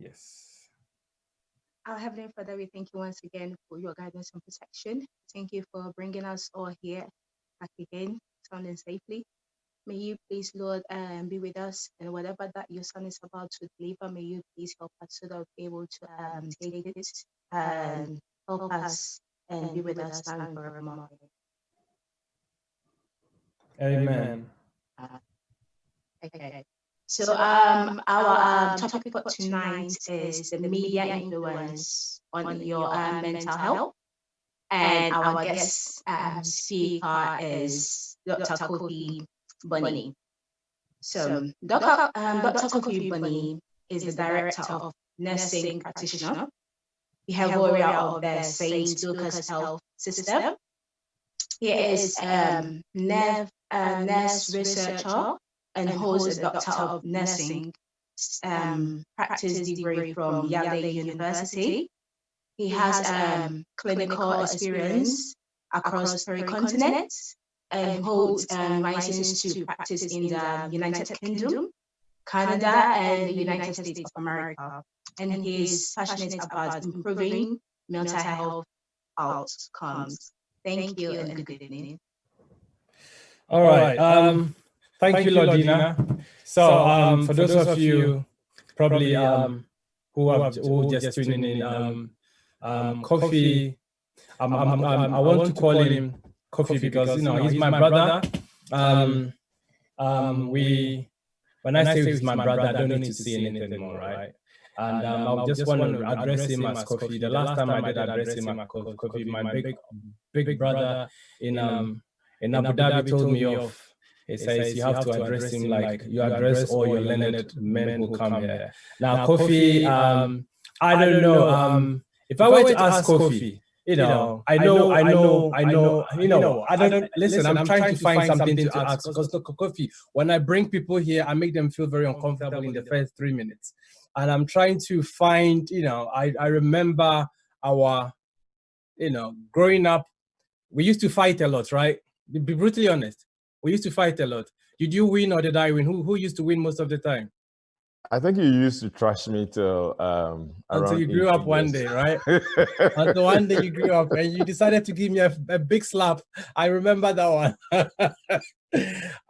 Yes. Our Heavenly Father, we thank you once again for your guidance and protection. Thank you for bringing us all here back again, sounding safely. May you please, Lord, be with us, and whatever that your son is about to deliver, may you please help us so that we're able to take it and help us and be with us now and forevermore. Amen. Uh, okay. So our topic for tonight is the media influence on your mental health, and our guest speaker is Dr. Kofi Bunny. So Dr. Kofi Bunny is the director of nursing practitioner, behavioral of the St. Lucas Health System. He is nurse researcher and holds a Doctor of Nursing practice degree from Yale University. He has clinical experience across three continents and holds license to practice in the United Kingdom, Canada, and the United States of America. And he is passionate about improving mental health outcomes. Thank you and good evening. All right. Thank you, Lordina. So, for those of you probably who just tuning in, Kofi, I want to call him Kofi because he's my brother. When I say he's my brother, I don't need to say anything more, right? And I just want to address him as Kofi. The last time I did address him as Kofi, my big brother in Abu Dhabi told me off. He says you have to address him like you address all your learned men who come here. Now, Kofi, I don't know. If I were to ask Kofi, I don't. Listen, I'm trying to find something to ask because Kofi, when I bring people here, I make them feel very uncomfortable in the first 3 minutes, and I'm trying to find. I remember our, growing up, we used to fight a lot, right? Be brutally honest. We used to fight a lot. Did you win or did I win? Who used to win most of the time? I think you used to trash me till until you grew up one day, right? Until one day you grew up and you decided to give me a big slap. I remember that one.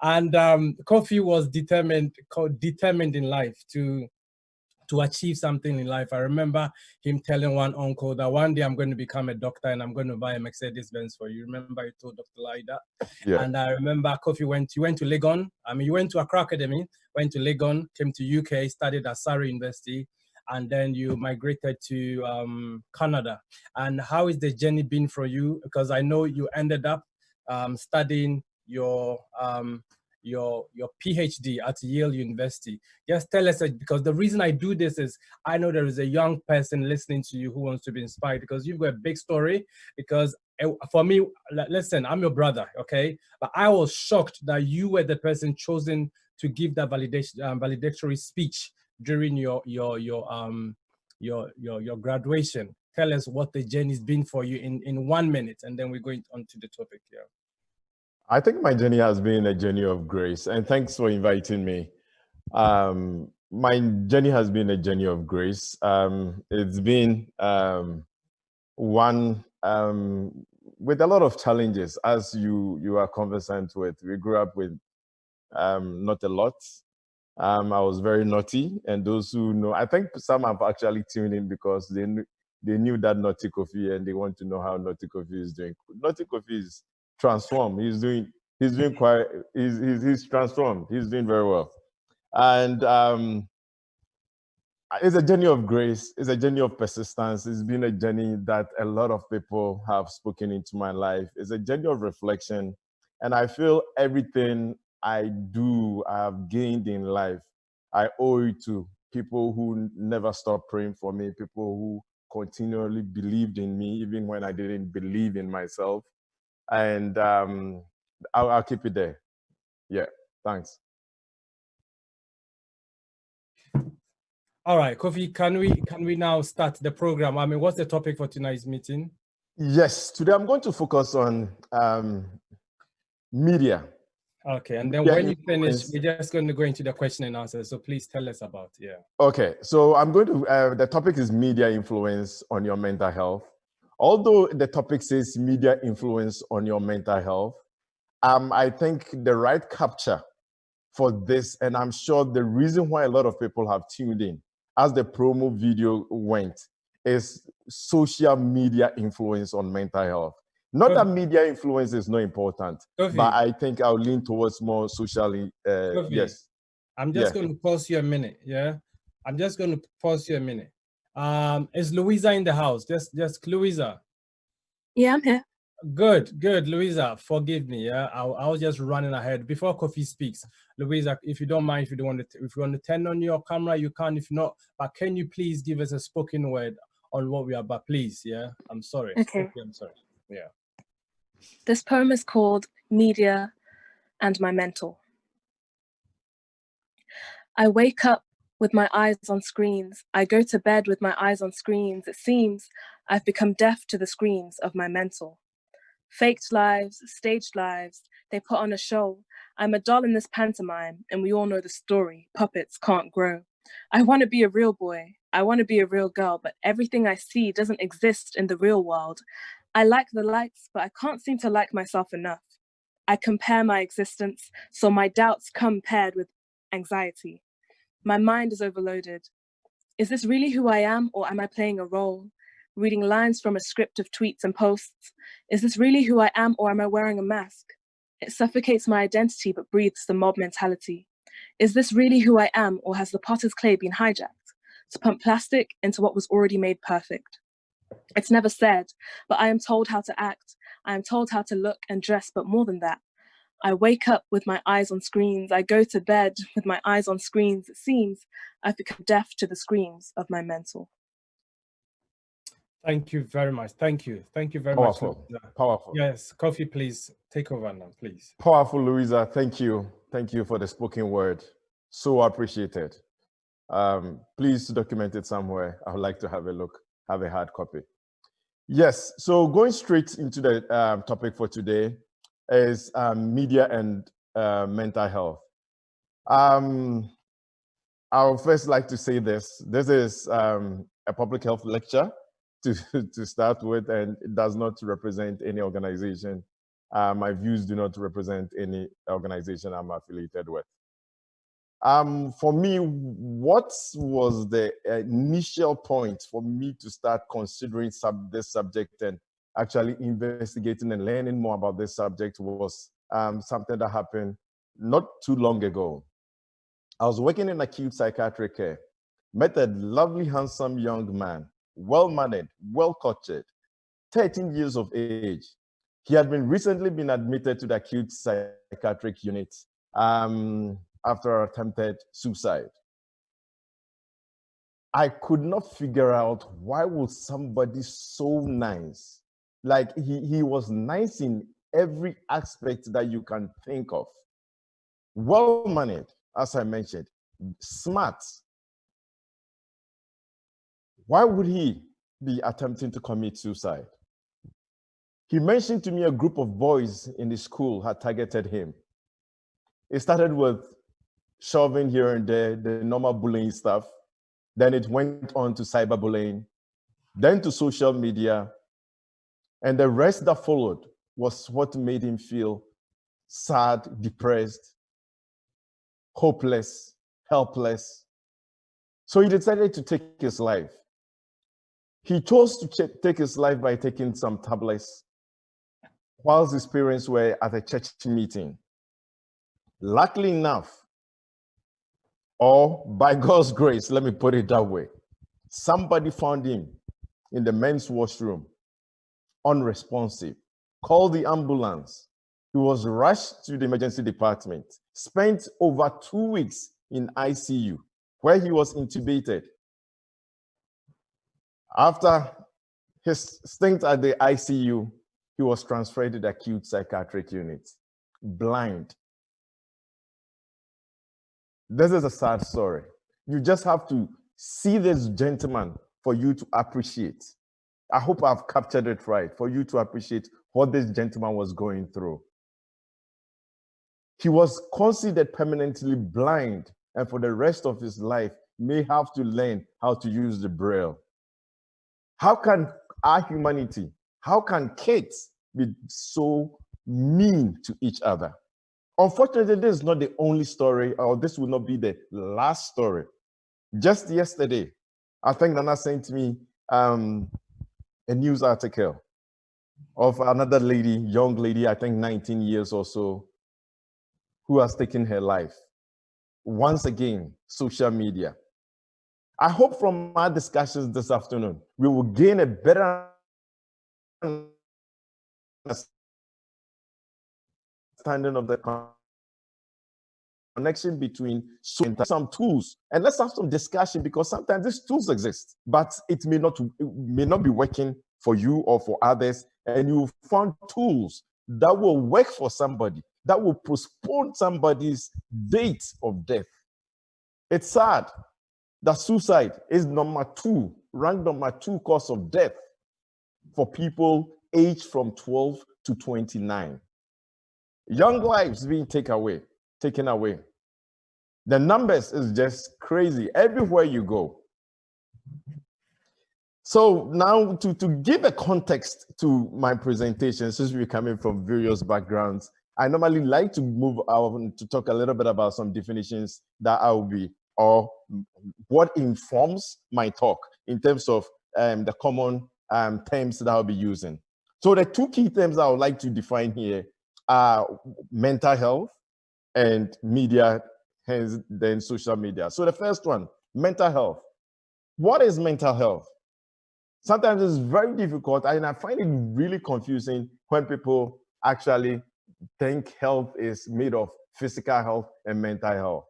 And Kofi was determined in life to achieve something in life. I remember him telling one uncle that one day I'm going to become a doctor and I'm going to buy a Mercedes-Benz for you. Remember he told Dr. Lai that? Yeah. And I remember Kofi you went to Legon. You went to Accra Academy, went to Legon, came to UK, studied at Surrey University, and then you migrated to Canada. And how is the journey been for you? Because I know you ended up studying your PhD at Yale University. Just tell us, because the reason I do this is I know there is a young person listening to you who wants to be inspired because you've got a big story. Because for me, listen, I'm your brother, okay? But I was shocked that you were the person chosen to give that valedictory speech during your graduation. Tell us what the journey's been for you in 1 minute, and then we're going on to the topic here. I think my journey has been a journey of grace, and thanks for inviting me. My journey has been a journey of grace. It's been one with a lot of challenges, as you are conversant with. We grew up with not a lot. I was very naughty, and those who know, I think some have actually tuned in because they knew that Naughty Kofi, and they want to know how Naughty Kofi is doing. Naughty Kofi is transformed. He's transformed. He's doing very well. And it's a journey of grace. It's a journey of persistence. It's been a journey that a lot of people have spoken into my life. It's a journey of reflection. And I feel everything I do, I have gained in life, I owe it to people who never stopped praying for me, people who continually believed in me, even when I didn't believe in myself. And I'll keep it there. Yeah, thanks. All right, Kofi, can we now start the program? What's the topic for tonight's meeting? Yes, today I'm going to focus on media. Okay, and then Media when you finish, influence. we're just going to go into the question and answer. So please tell us about, yeah. Okay, so I'm going to, the topic is media influence on your mental health. Although the topic says media influence on your mental health, I think the right capture for this, and I'm sure the reason why a lot of people have tuned in as the promo video went, is social media influence on mental health. Not that media influence is not important, but I think I'll lean towards more socially. Yes. I'm just going to pause you a minute. Yeah. I'm just going to pause you a minute. Is Louisa in the house? Just Louisa. Yeah, I'm here. Good, Louisa, forgive me. Yeah, I was just running ahead before Kofi speaks. Louisa, if you don't mind, if you want to turn on your camera, you can. If not, but can you please give us a spoken word on what we are about, please? Yeah, I'm sorry. Okay. I'm sorry. Yeah. This poem is called Media and My Mental. I wake up with my eyes on screens. I go to bed with my eyes on screens. It seems I've become deaf to the screams of my mental. Faked lives, staged lives, they put on a show. I'm a doll in this pantomime, and we all know the story. Puppets can't grow. I want to be a real boy. I want to be a real girl, but everything I see doesn't exist in the real world. I like the lights, but I can't seem to like myself enough. I compare my existence, so my doubts come paired with anxiety. My mind is overloaded. Is this really who I am, or am I playing a role? Reading lines from a script of tweets and posts. Is this really who I am, or am I wearing a mask? It suffocates my identity, but breathes the mob mentality. Is this really who I am, or has the potter's clay been hijacked to pump plastic into what was already made perfect? It's never said, but I am told how to act. I am told how to look and dress, but more than that. I wake up with my eyes on screens. I go to bed with my eyes on screens. It seems I've become deaf to the screams of my mental. Thank you very much. Thank you. Thank you very Powerful. much. Powerful. Yes, Kofi, please take over now, please. Powerful, Louisa. Thank you. Thank you for the spoken word. So appreciated. Please document it somewhere. I would like to have a look, have a hard copy. Yes, so going straight into the topic for today is media and mental health. I would first like to say this. This is a public health lecture to start with, and it does not represent any organization. My views do not represent any organization I'm affiliated with. For me, what was the initial point for me to start considering this subject and actually investigating and learning more about this subject was something that happened not too long ago. I was working in acute psychiatric care, met a lovely, handsome young man, well-mannered, well-cultured, 13 years of age. He had recently been admitted to the acute psychiatric unit after attempted suicide. I could not figure out why would somebody so nice, like he was nice in every aspect that you can think of, well-mannered, as I mentioned, smart. Why would he be attempting to commit suicide? He mentioned to me a group of boys in the school had targeted him. It started with shoving here and there, the normal bullying stuff. Then it went on to cyberbullying, then to social media. And the rest that followed was what made him feel sad, depressed, hopeless, helpless. So he decided to take his life. He chose to take his life by taking some tablets whilst his parents were at a church meeting. Luckily enough, or by God's grace, let me put it that way, somebody found him in the men's washroom, unresponsive, called the ambulance. He was rushed to the emergency department, spent over 2 weeks in ICU, where he was intubated. After his stint at the ICU, he was transferred to the acute psychiatric unit, blind. This is a sad story. You just have to see this gentleman for you to appreciate. I hope I've captured it right, for you to appreciate what this gentleman was going through. He was considered permanently blind, and for the rest of his life may have to learn how to use the braille. How can our humanity, how can kids be so mean to each other? Unfortunately, this is not the only story, or this will not be the last story. Just yesterday, I think Nana sent me a news article of another lady, young lady, I think 19 years or so, who has taken her life. Once again, social media. I hope from our discussions this afternoon, we will gain a better understanding of the connection between some tools. And let's have some discussion, because sometimes these tools exist, but it may not be working for you or for others. And you found tools that will work for somebody, that will postpone somebody's date of death. It's sad that suicide is ranked number 2 cause of death for people aged from 12 to 29. Young lives being taken away. The numbers is just crazy everywhere you go. So now to give a context to my presentation, since we're coming from various backgrounds, I normally like to move out to talk a little bit about some definitions that I will be, or what informs my talk in terms of the common terms that I'll be using. So the 2 key terms I would like to define here are mental health and media, hence then social media. So the first one, mental health. What is mental health? Sometimes it's very difficult, and I find it really confusing when people actually think health is made of physical health and mental health.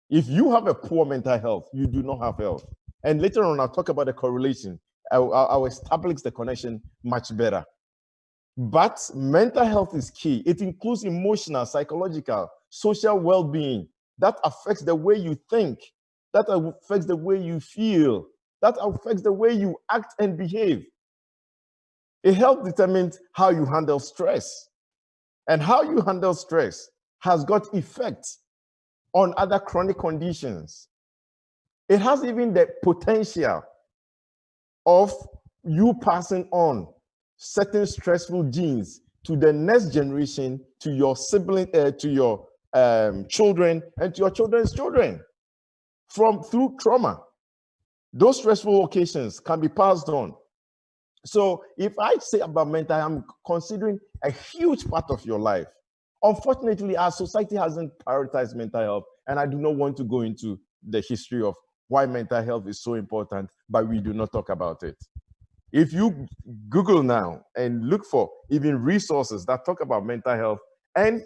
If you have a poor mental health, you do not have health. And later on, I'll talk about the correlation. I'll establish the connection much better. But mental health is key. It includes emotional, psychological, social well-being. That affects the way you think. That affects the way you feel. That affects the way you act and behave. It helps determine how you handle stress. And how you handle stress has got effects on other chronic conditions. It has even the potential of you passing on certain stressful genes to the next generation, to your sibling, to your children, and to your children's children through trauma. Those stressful occasions can be passed on. So if I say about mental, I'm considering a huge part of your life. Unfortunately, our society hasn't prioritized mental health, and I do not want to go into the history of why mental health is so important, but we do not talk about it. If you Google now and look for even resources that talk about mental health and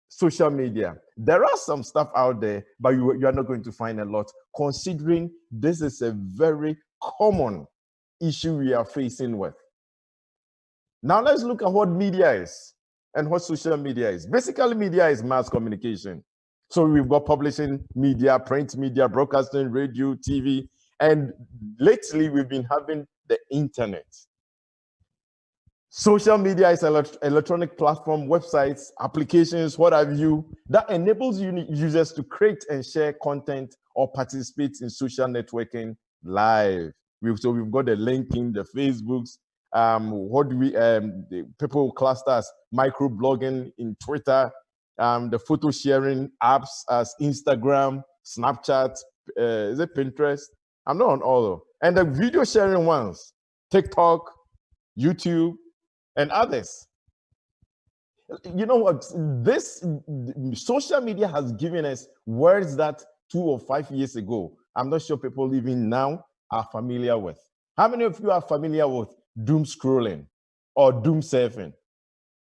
social media, there are some stuff out there, but you are not going to find a lot, considering this is a very common issue we are facing with. Now let's look at what media is and what social media is. Basically, media is mass communication. So we've got publishing media, print media, broadcasting, radio, TV, and lately we've been having the internet. Social media is an electronic platform, websites, applications, what have you, that enables users to create and share content or participate in social networking live. So we've got the LinkedIn, the Facebooks, the people cluster as microblogging in Twitter, the photo sharing apps as Instagram, Snapchat, is it Pinterest? I'm not on all of them. And the video sharing ones, TikTok, YouTube, and others. You know what? This social media has given us words that 2 or 5 years ago, I'm not sure people even now are familiar with. How many of you are familiar with doom scrolling or doom surfing?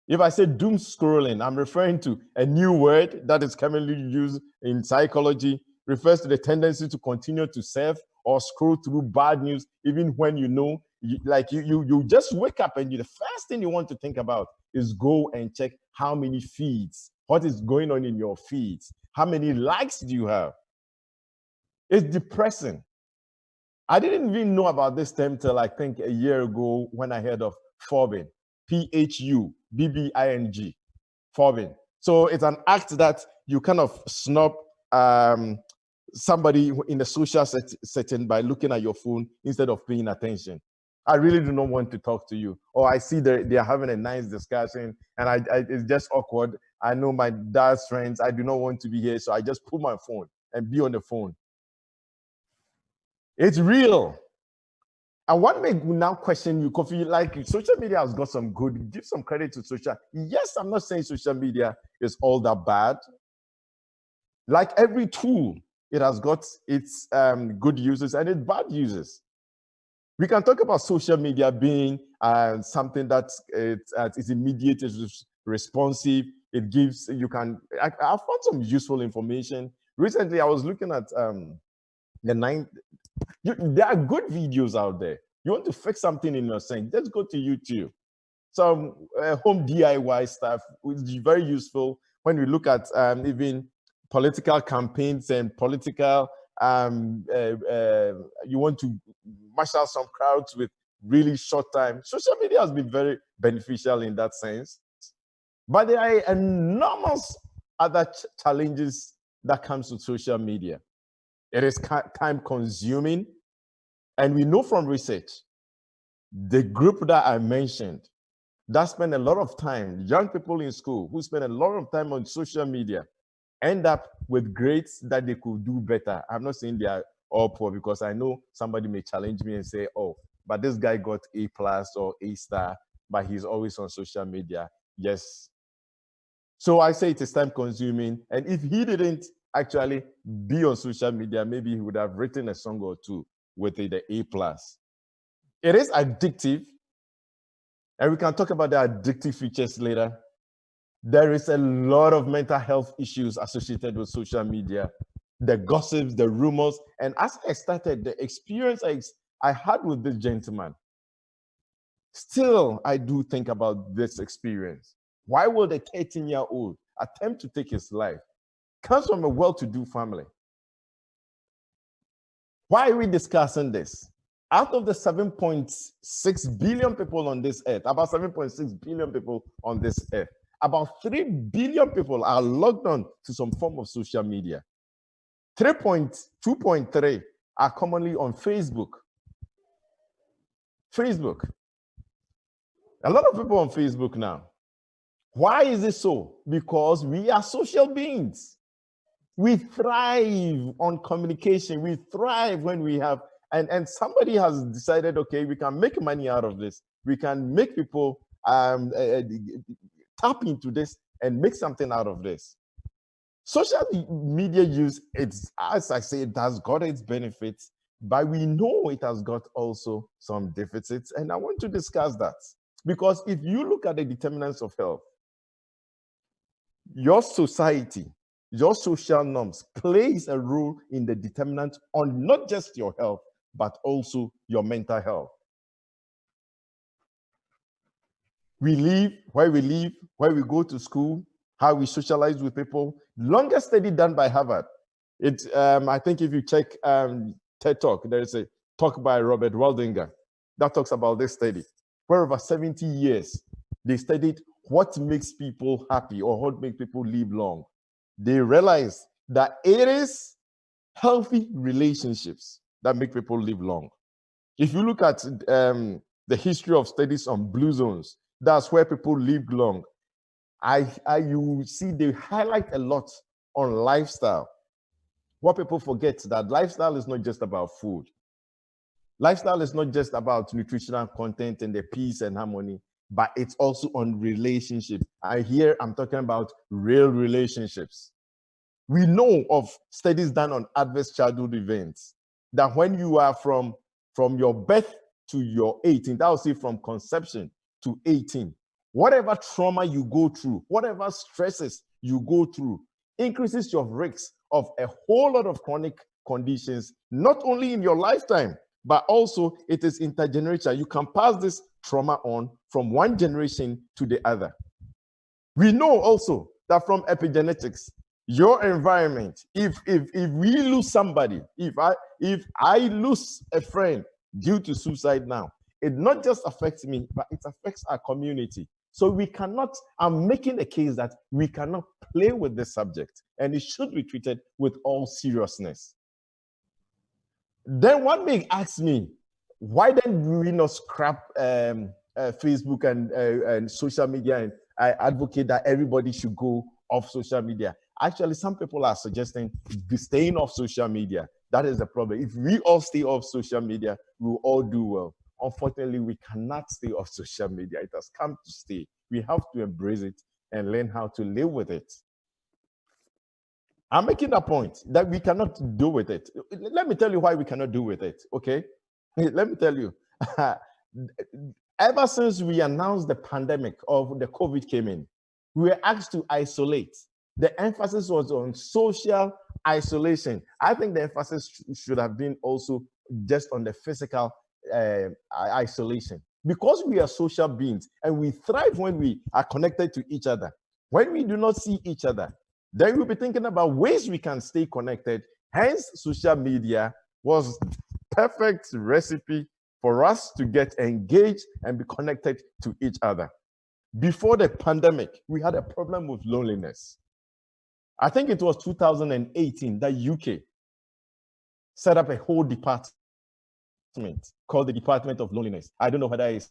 If I say doom scrolling, I'm referring to a new word that is commonly used in psychology, refers to the tendency to continue to surf or scroll through bad news, even when you know, you just wake up and the first thing you want to think about is go and check how many feeds, what is going on in your feeds, how many likes do you have? It's depressing. I didn't even know about this term till I think a year ago when I heard of phubbing, Phubbing, phubbing. So it's an act that you kind of snub somebody in a social setting by looking at your phone instead of paying attention. I really do not want to talk to you. Or I see they are having a nice discussion and it's just awkward. I know my dad's friends. I do not want to be here. So I just put my phone and be on the phone. It's real. And what may now question you, Kofi, like social media has got some good, give some credit to social. Yes, I'm not saying social media is all that bad. Like every tool, it has got its good uses and its bad uses. We can talk about social media being something that is immediate, is responsive. It gives, I found some useful information. Recently, I was looking at there are good videos out there. You want to fix something in your sink, just go to YouTube. Some home DIY stuff is very useful when we look at even political campaigns and political, you want to marshal some crowds with really short time. Social media has been very beneficial in that sense. But there are enormous other challenges that comes with social media. It is time consuming. And we know from research, the group that I mentioned, that spend a lot of time, young people in school who spend a lot of time on social media, end up with grades that they could do better. I'm not saying they are all poor, because I know somebody may challenge me and say, oh, but this guy got A+ or A star, but he's always on social media. Yes. So I say it is time consuming. And if he didn't actually be on social media, maybe he would have written a song or two with the A+. It is addictive. And we can talk about the addictive features later. There is a lot of mental health issues associated with social media, the gossips, the rumors. And as I started, the experience I had with this gentleman, still I do think about this experience. Why would a 13-year-old attempt to take his life? Comes from a well-to-do family. Why are we discussing this? Out of the 7.6 billion people on this earth, about 7.6 billion people on this earth, about 3 billion people are logged on to some form of social media. 2.3 are commonly on Facebook. Facebook. A lot of people on Facebook now. Why is it so? Because we are social beings. We thrive on communication. We thrive when we have, and somebody has decided, okay, we can make money out of this. We can make people tap into this and make something out of this. Social media use, it's, as I say, it has got its benefits, but we know it has got also some deficits. And I want to discuss that. Because if you look at the determinants of health, your society, your social norms plays a role in the determinant on not just your health, but also your mental health. We live, where we go to school, how we socialize with people. Longest study done by Harvard. I think if you check TED Talk, there is a talk by Robert Waldinger that talks about this study. For over 70 years, they studied what makes people happy or what makes people live long. They realized that it is healthy relationships that make people live long. If you look at the history of studies on blue zones, that's where people live long. You see they highlight a lot on lifestyle. What people forget that lifestyle is not just about food. Lifestyle is not just about nutritional content and the peace and harmony, but it's also on relationship. I'm talking about real relationships. We know of studies done on adverse childhood events that when you are from your birth to your 18, that will say from conception to 18, whatever trauma you go through, whatever stresses you go through, increases your risk of a whole lot of chronic conditions, not only in your lifetime, but also it is intergenerational. You can pass this trauma on from one generation to the other. We know also that from epigenetics, your environment, if we lose somebody, if I lose a friend due to suicide now, it not just affects me, but it affects our community. So we cannot, I'm making a case that we cannot play with this subject, and it should be treated with all seriousness. Then one may ask me, why then do we not scrap Facebook and social media? And I advocate that everybody should go off social media. Actually, some people are suggesting staying off social media. That is the problem. If we all stay off social media, we will all do well. Unfortunately, we cannot stay off social media. It has come to stay. We have to embrace it and learn how to live with it. I'm making a point that we cannot do with it. Let me tell you why we cannot do with it, okay? Let me tell you. Ever since we announced the pandemic of the COVID came in, we were asked to isolate. The emphasis was on social isolation. I think the emphasis should have been also just on the physical isolation. Because we are social beings and we thrive when we are connected to each other. When we do not see each other, then we'll be thinking about ways we can stay connected. Hence, social media was perfect recipe for us to get engaged and be connected to each other. Before the pandemic, we had a problem with loneliness. I think it was 2018 that UK set up a whole department called the Department of Loneliness. I don't know whether it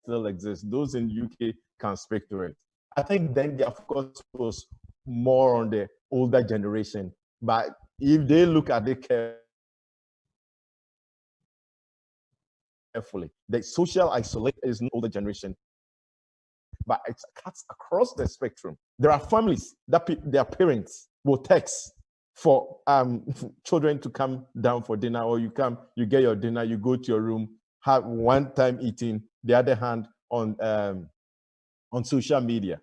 still exists. Those in UK can speak to it. I think then their focus was more on the older generation. But if they look at it carefully, the social isolation is not older generation, but it cuts across the spectrum. There are families that their parents will text for children to come down for dinner, or you get your dinner, you go to your room, have one time eating, the other hand on social media.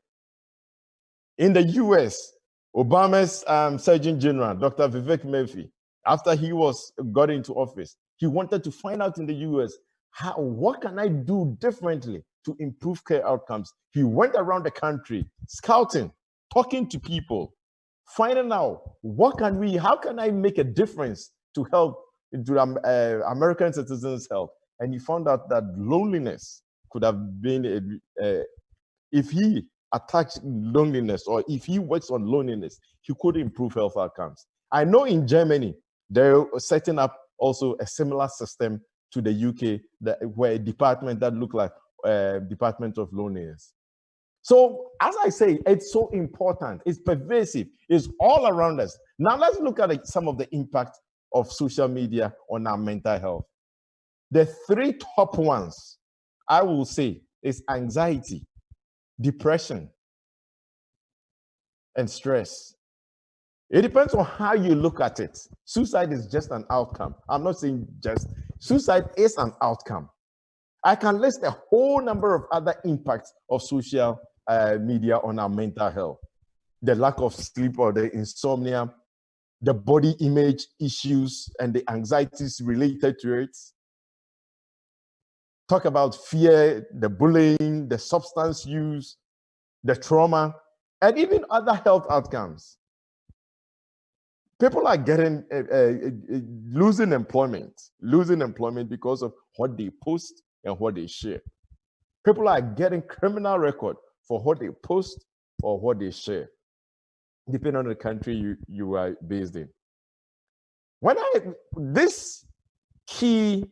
In the US, Obama's Surgeon General, Dr. Vivek Murthy, after he got into office, he wanted to find out in the US, what can I do differently to improve care outcomes? He went around the country, scouting, talking to people, finding out how can I make a difference to help American citizens' health? And he found out that loneliness could have been, if he attacks loneliness or if he works on loneliness, he could improve health outcomes. I know in Germany, they're setting up also a similar system to the UK, where a department that looked like Department of Loneliness. So as I say, it's so important, it's pervasive, it's all around us. Now let's look at some of the impact of social media on our mental health. The three top ones, I will say, is anxiety, depression, and stress. It depends on how you look at it. Suicide is just an outcome. I'm not saying just, suicide is an outcome. I can list a whole number of other impacts of social media on our mental health. The lack of sleep or the insomnia, the body image issues and the anxieties related to it. Talk about fear, the bullying, the substance use, the trauma, and even other health outcomes. People are getting losing employment because of what they post and what they share. People are getting criminal record for what they post or what they share, depending on the country you are based in. This key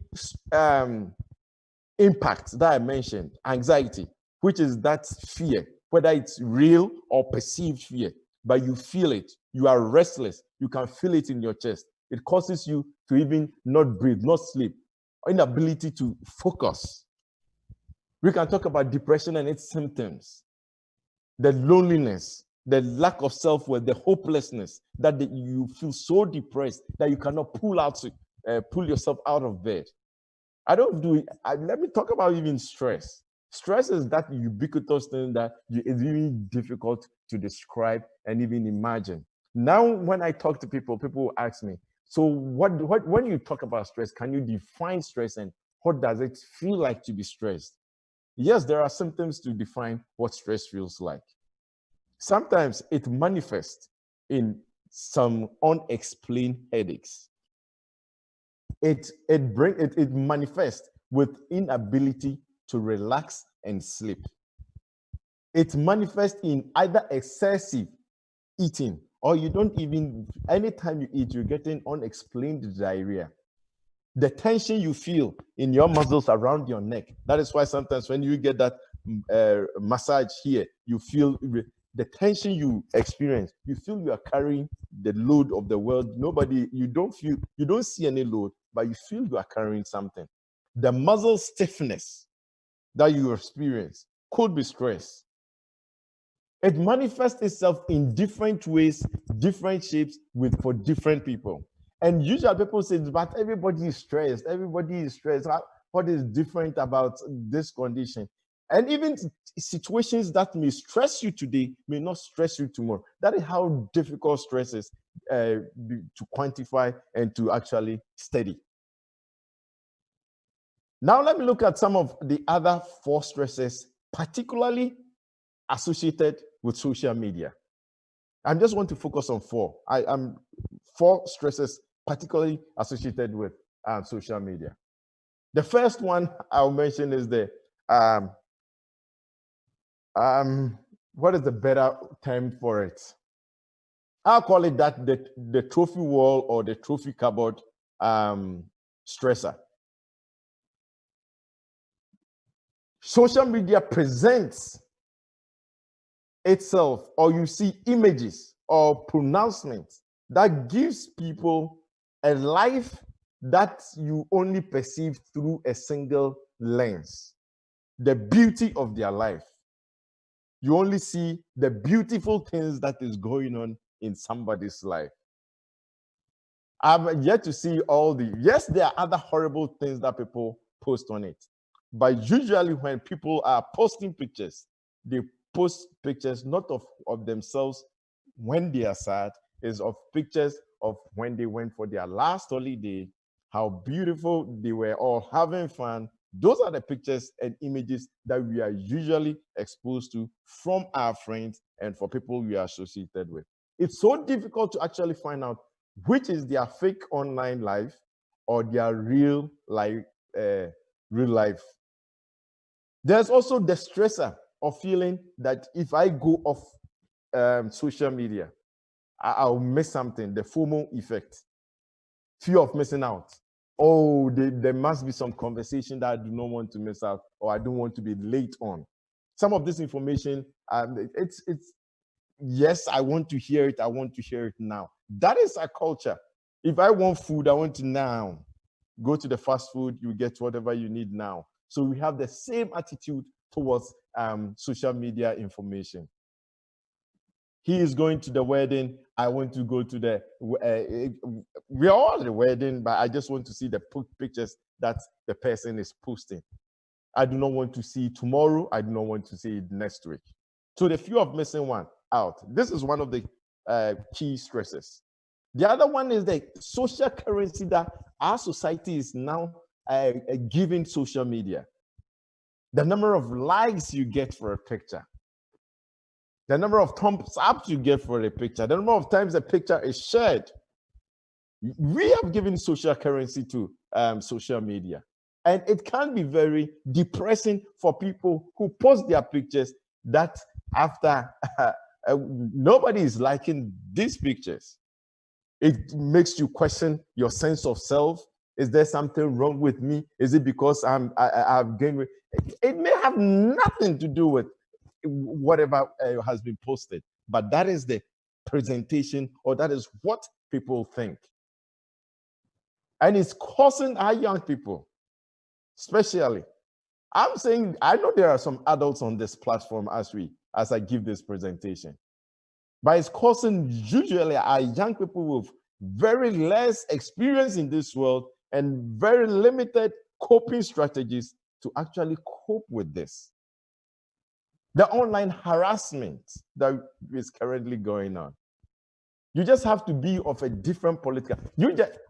impact that I mentioned, anxiety, which is that fear, whether it's real or perceived fear, but you feel it, you are restless, you can feel it in your chest. It causes you to even not breathe, not sleep, inability to focus. We can talk about depression and its symptoms, the loneliness, the lack of self-worth, the hopelessness, that you feel so depressed that you cannot pull yourself out of bed. Let me talk about even stress. Stress is that ubiquitous thing that it's really difficult to describe and even imagine. Now, when I talk to people, people will ask me, so when you talk about stress, can you define stress and what does it feel like to be stressed? Yes, there are symptoms to define what stress feels like. Sometimes it manifests in some unexplained headaches. It manifests with inability to relax and sleep. It manifests in either excessive eating, or you don't even, anytime you eat, you're getting unexplained diarrhea. The tension you feel in your muscles around your neck. That is why sometimes when you get that massage here, you feel the tension you experience. You feel you are carrying the load of the world. You don't see any load, but you feel you are carrying something. The muscle stiffness that you experience could be stress. It manifests itself in different ways, different shapes for different people. And usually people say, but everybody is stressed. Everybody is stressed. What is different about this condition? And even situations that may stress you today may not stress you tomorrow. That is how difficult stress is to quantify and to actually study. Now let me look at some of the other 4 stresses, particularly associated with social media. I just want to focus on 4. I'm 4 stresses particularly associated with social media. The first one I'll mention is the what is the better term for it? I'll call it that the trophy wall or the trophy cupboard stressor. Social media presents itself, or you see images or pronouncements that gives people a life that you only perceive through a single lens, the beauty of their life. You only see the beautiful things that is going on in somebody's life. I've yet to see yes, there are other horrible things that people post on it, but usually when people are posting pictures, they post pictures not of themselves when they are sad, is of pictures of when they went for their last holiday, how beautiful they were all having fun. Those are the pictures and images that we are usually exposed to from our friends and for people we are associated with. It's so difficult to actually find out which is their fake online life or their real life. There's also the stressor of feeling that if I go off social media, I'll miss something, the FOMO effect, fear of missing out. Oh, there must be some conversation that I do not want to miss out, or I don't want to be late on. Some of this information, it's yes, I want to hear it. I want to hear it now. That is our culture. If I want food, I want to now. Go to the fast food, you get whatever you need now. So we have the same attitude towards social media information. He is going to the wedding. I want to go to the, we're all at the wedding, but I just want to see the pictures that the person is posting. I do not want to see tomorrow. I do not want to see it next week. So the fear of missing one out. This is one of the key stresses. The other one is the social currency that our society is now giving social media. The number of likes you get for a picture, the number of thumbs up you get for a picture, the number of times a picture is shared. We have given social currency to social media. And it can be very depressing for people who post their pictures that after nobody is liking these pictures. It makes you question your sense of self. Is there something wrong with me? Is it because I've gained weight? It may have nothing to do with whatever has been posted, but that is the presentation, or that is what people think. And it's causing our young people, especially. I'm saying, I know there are some adults on this platform as I give this presentation, but it's causing usually our young people with very less experience in this world and very limited coping strategies to actually cope with this. The online harassment that is currently going on. You just have to be of a different political.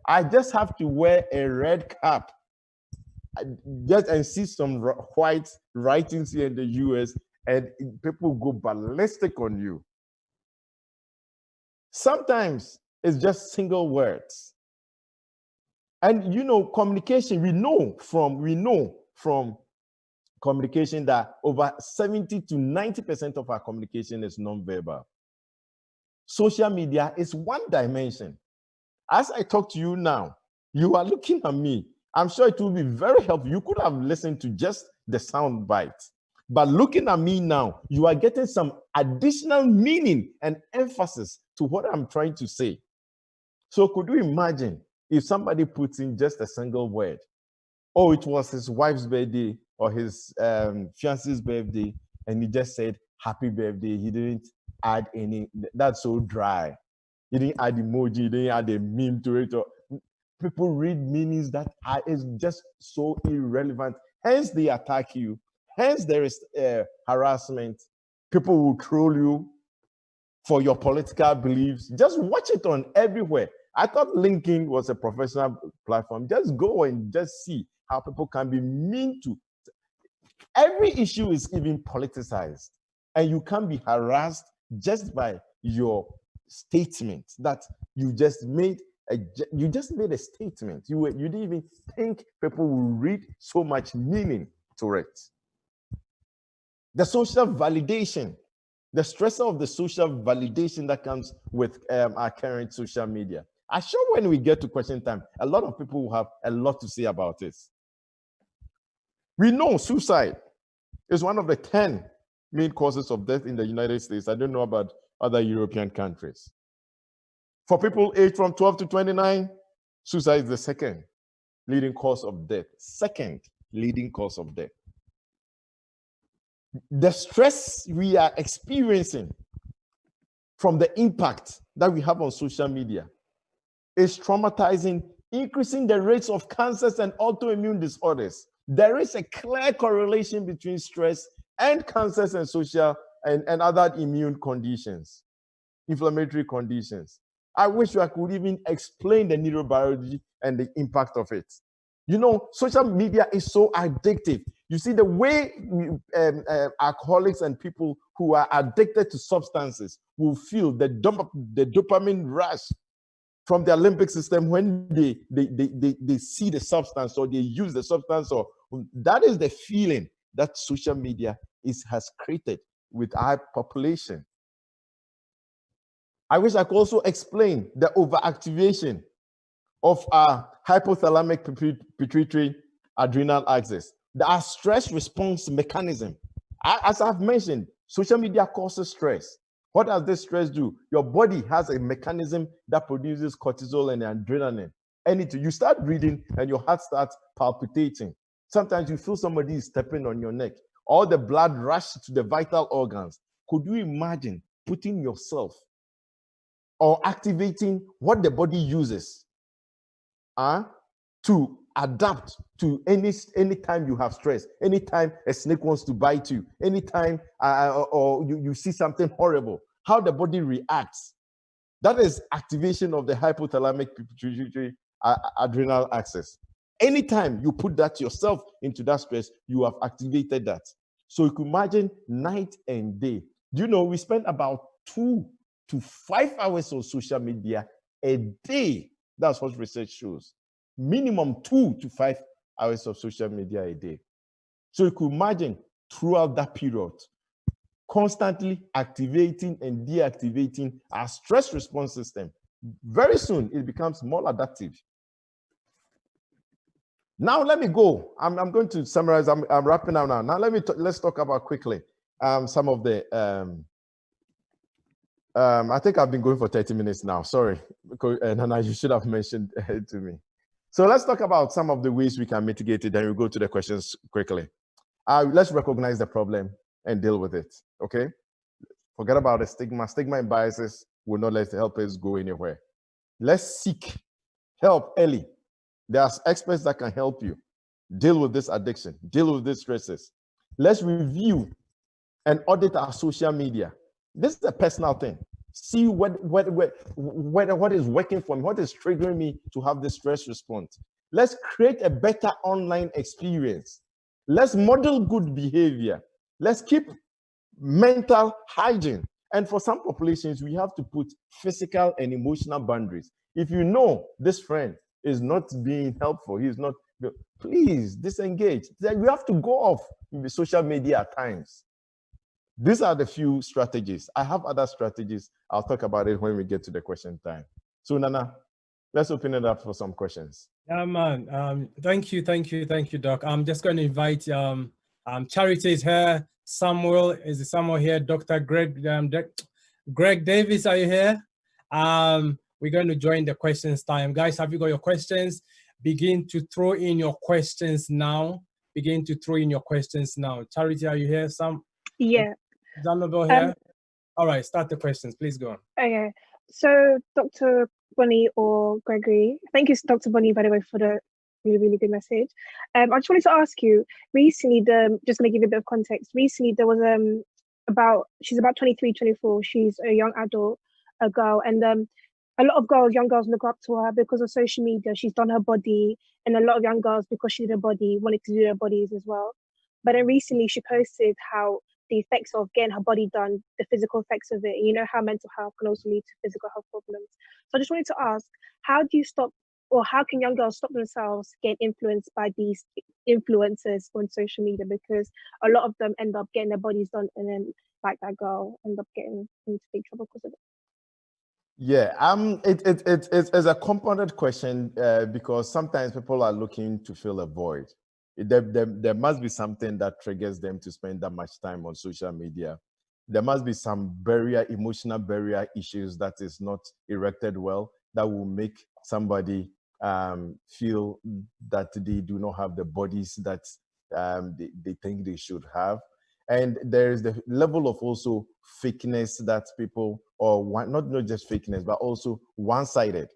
I just have to wear a red cap and see some white writings here in the US, and people go ballistic on you. Sometimes it's just single words. And communication, we know from communication that over 70 to 90% of our communication is non-verbal. Social media is one dimension. As I talk to you now, you are looking at me. I'm sure it will be very helpful. You could have listened to just the sound bites. But looking at me now, you are getting some additional meaning and emphasis to what I'm trying to say. So could you imagine if somebody puts in just a single word? Oh, it was his wife's birthday or his fiance's birthday, and he just said, happy birthday. He didn't add any, that's so dry. He didn't add emoji, he didn't add a meme to it. Or, people read meanings that is just so irrelevant. Hence, they attack you. Hence, there is harassment. People will troll you for your political beliefs. Just watch it on everywhere. I thought LinkedIn was a professional platform. Just go and just see how people can be mean to. Every issue is even politicized, and you can be harassed just by your statement that you just made. You just made a statement. You didn't even think people will read so much meaning to it. The social validation, the stressor of the social validation that comes with our current social media. I'm sure when we get to question time, a lot of people will have a lot to say about this. We know suicide is one of the 10 main causes of death in the United States. I don't know about other European countries. For people aged from 12 to 29, suicide is the second leading cause of death. Second leading cause of death. The stress we are experiencing from the impact that we have on social media is traumatizing, increasing the rates of cancers and autoimmune disorders. There is a clear correlation between stress and cancers and social and other immune conditions, inflammatory conditions. I wish I could even explain the neurobiology and the impact of it. You know, social media is so addictive. You see, the way alcoholics and people who are addicted to substances will feel the dopamine rush from the limbic system when they see the substance or they use the substance, or that is the feeling that social media has created with our population. I wish I could also explain the overactivation of our hypothalamic pituitary adrenal axis, our stress response mechanism. As I've mentioned, social media causes stress. What does this stress do? Your body has a mechanism that produces cortisol and adrenaline. And you start breathing and your heart starts palpitating. Sometimes you feel somebody is stepping on your neck. All the blood rushes to the vital organs. Could you imagine putting yourself or activating what the body uses to adapt to any time you have stress, anytime a snake wants to bite you, anytime or you see something horrible, how the body reacts. That is activation of the hypothalamic pituitary adrenal axis. Anytime you put that yourself into that stress, you have activated that. So you can imagine night and day. Do you know we spend about 2 to 5 hours on social media a day? That's what research shows. Minimum 2 to 5 hours of social media a day. So you could imagine throughout that period, constantly activating and deactivating our stress response system. Very soon, it becomes more adaptive. Now, let me go. I'm going to summarize. I'm wrapping up now. Now, let's talk about quickly some of the. I think I've been going for 30 minutes now. Sorry, Nana, you should have mentioned it to me. So let's talk about some of the ways we can mitigate it. Then we'll go to the questions quickly. Let's recognize the problem and deal with it. Okay. Forget about the stigma. Stigma and biases will not help us go anywhere. Let's seek help early. There are experts that can help you deal with this addiction, deal with these stresses. Let's review and audit our social media. This is a personal thing. See what is working for me, what is triggering me to have this stress response. Let's create a better online experience. Let's model good behavior. Let's keep mental hygiene. And for some populations, we have to put physical and emotional boundaries. If you know this friend is not being helpful, he's not Please disengage. Then we have to go off the social media at times. These are the few strategies. I have other strategies. I'll talk about it when we get to the question time. So Nana, let's open it up for some questions. Yeah, man. Thank you, Doc. I'm just going to invite Charity is here. Samuel is Samuel here. Dr. Greg Davis, are you here? We're going to join the questions time. Guys, have you got your questions? Begin to throw in your questions now. Begin to throw in your questions now. Charity, are you here? Yeah. Zanabel here? All right, start the questions. Please go on. Okay. So, Dr. Bonnie or Gregory, thank you, Dr. Bonnie, by the way, for the really, really good message. I just wanted to ask you, recently, just going to give you a bit of context. Recently, there was she's about 23, 24. She's a young adult, a girl, and a lot of girls, young girls, look up to her because of social media. She's done her body, and a lot of young girls, because she did her body, wanted to do their bodies as well. But then recently, she posted how the effects of getting her body done, the physical effects of it, you know how mental health can also lead to physical health problems. So I just wanted to ask, how do you stop, or how can young girls stop themselves getting influenced by these influencers on social media? Because a lot of them end up getting their bodies done, and then, like that girl, end up getting into big trouble because of it. Yeah, it's a compounded question because sometimes people are looking to fill a void. There must be something that triggers them to spend that much time on social media. There must be some emotional barrier issues that is not erected well, that will make somebody feel that they do not have the bodies that they think they should have. And there is the level of also fakeness that people, or not just fakeness, but also one-sided.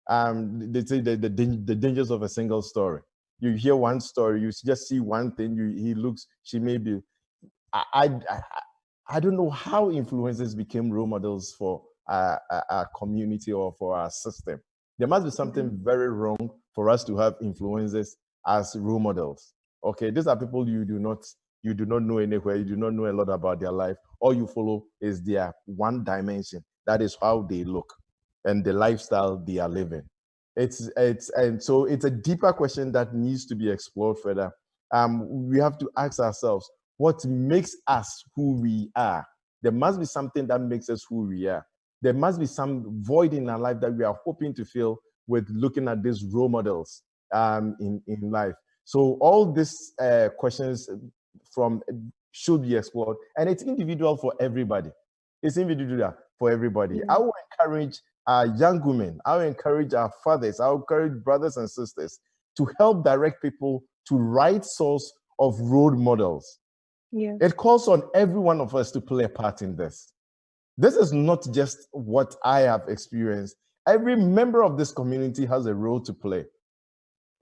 They say the dangers of a single story. You hear one story, you just see one thing, she may be, I don't know how influencers became role models for our community or for our system. There must be something very wrong for us to have influencers as role models. Okay, these are people you do not know anywhere, you do not know a lot about their life. All you follow is their one dimension. That is how they look and the lifestyle they are living. And so it's a deeper question that needs to be explored further. We have to ask ourselves, what makes us who we are? There must be something that makes us who we are. There must be some void in our life that we are hoping to fill with looking at these role models in life. So all these questions should be explored, and it's individual for everybody. It's individual for everybody. I will encourage our young women, I will encourage our fathers, I will encourage brothers and sisters to help direct people to right source of role models. Yeah. It calls on every one of us to play a part in this. This is not just what I have experienced. Every member of this community has a role to play.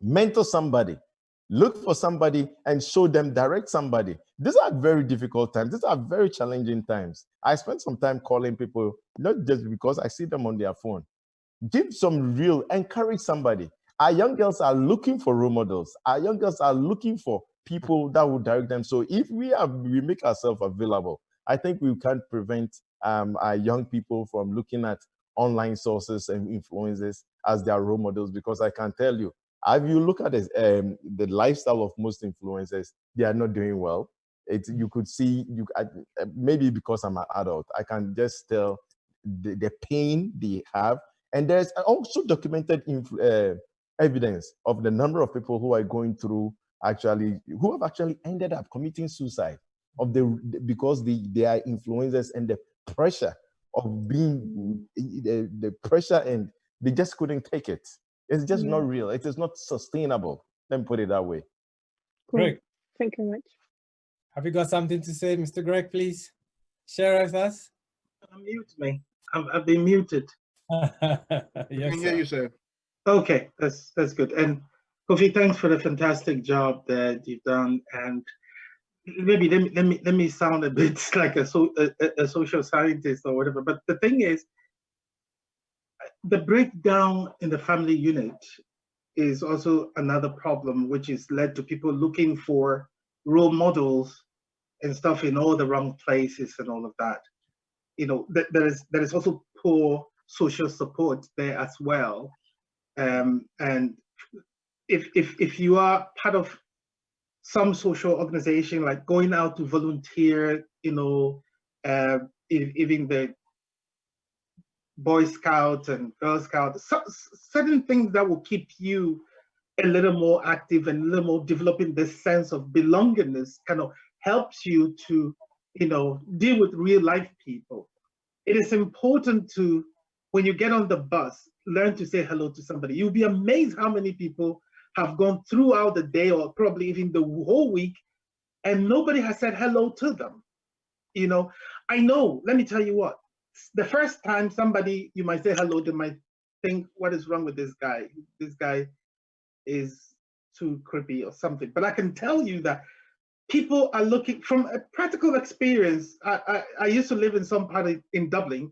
Mentor somebody. Look for somebody and show them, direct somebody. These are very difficult times. These are very challenging times. I spent some time calling people, not just because I see them on their phone. Give some encourage somebody. Our young girls are looking for role models. Our young girls are looking for people that will direct them. So if we make ourselves available, I think we can prevent our young people from looking at online sources and influencers as their role models, because I can tell you, if you look at the lifestyle of most influencers, they are not doing well. You could see, maybe because I'm an adult, I can just tell the pain they have. And there's also documented evidence of the number of people who are going through who have actually ended up committing suicide because they are influencers, and the pressure of being the pressure, and they just couldn't take it. It's just not real. It is not sustainable. Let me put it that way. Cool. Greg, thank you very much. Have you got something to say, Mr. Greg? Please share with us. Unmute me. I've been muted. Yes, can hear you, sir. Okay, that's good. And Kofi, thanks for the fantastic job that you've done. And maybe let me sound a bit like a social scientist or whatever. But the thing is, the breakdown in the family unit is also another problem, which is led to people looking for role models and stuff in all the wrong places and all of that. You know, there is also poor social support there as well. And if you are part of some social organization, like going out to volunteer, even the Boy Scouts and Girl Scouts, certain things that will keep you a little more active and a little more developing this sense of belongingness kind of helps you to, deal with real life people. It is important to, when you get on the bus, learn to say hello to somebody. You'll be amazed how many people have gone throughout the day or probably even the whole week and nobody has said hello to them. I know, let me tell you what, the first time somebody, you might say hello, they might think, what is wrong with this guy? This guy is too creepy or something. But I can tell you that people are looking, from a practical experience. I used to live in some part in Dublin,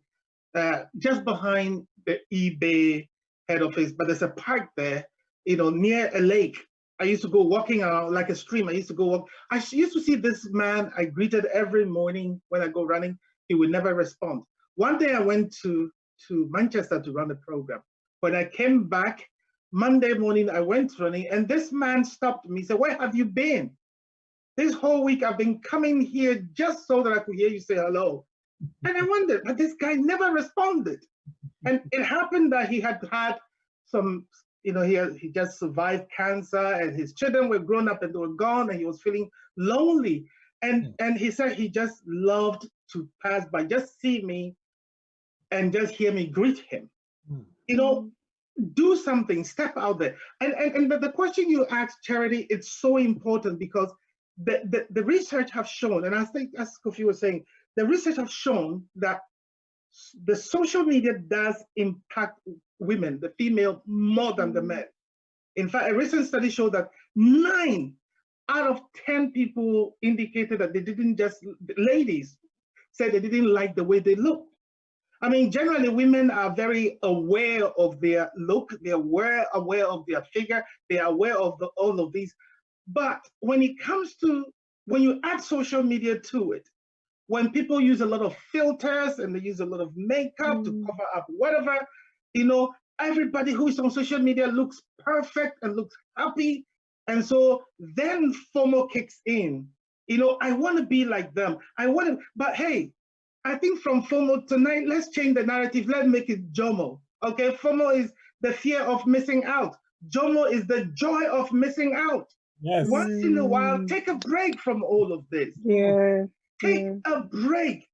just behind the eBay head office, but there's a park there, near a lake. I used to go walking around like a stream. I used to go walk. I used to see this man I greeted every morning when I go running. He would never respond. One day I went to Manchester to run a program. When I came back, Monday morning, I went running and this man stopped me. He said, "Where have you been? This whole week I've been coming here just so that I could hear you say hello." And I wondered, but this guy never responded. And it happened that he had some, he just survived cancer and his children were grown up and they were gone and he was feeling lonely. And he said he just loved to pass by, just see me and just hear me greet him. Do something, step out there. And the question you asked, Charity, it's so important because the research have shown, and I think as Kofi was saying, the research have shown that the social media does impact women, the female, more than the men. In fact, a recent study showed that 9 out of 10 people indicated that they didn't just, ladies said they didn't like the way they looked. I mean, generally women are very aware of their look, they're aware of their figure, they are aware of all of these. But when it comes to, when you add social media to it, when people use a lot of filters and they use a lot of makeup to cover up whatever, everybody who is on social media looks perfect and looks happy. And so then FOMO kicks in. I want to be like them. But hey, I think from FOMO tonight, let's change the narrative. Let's make it JOMO. Okay, FOMO is the fear of missing out. JOMO is the joy of missing out. Yes. Once in a while, take a break from all of this. Yeah. Take a break.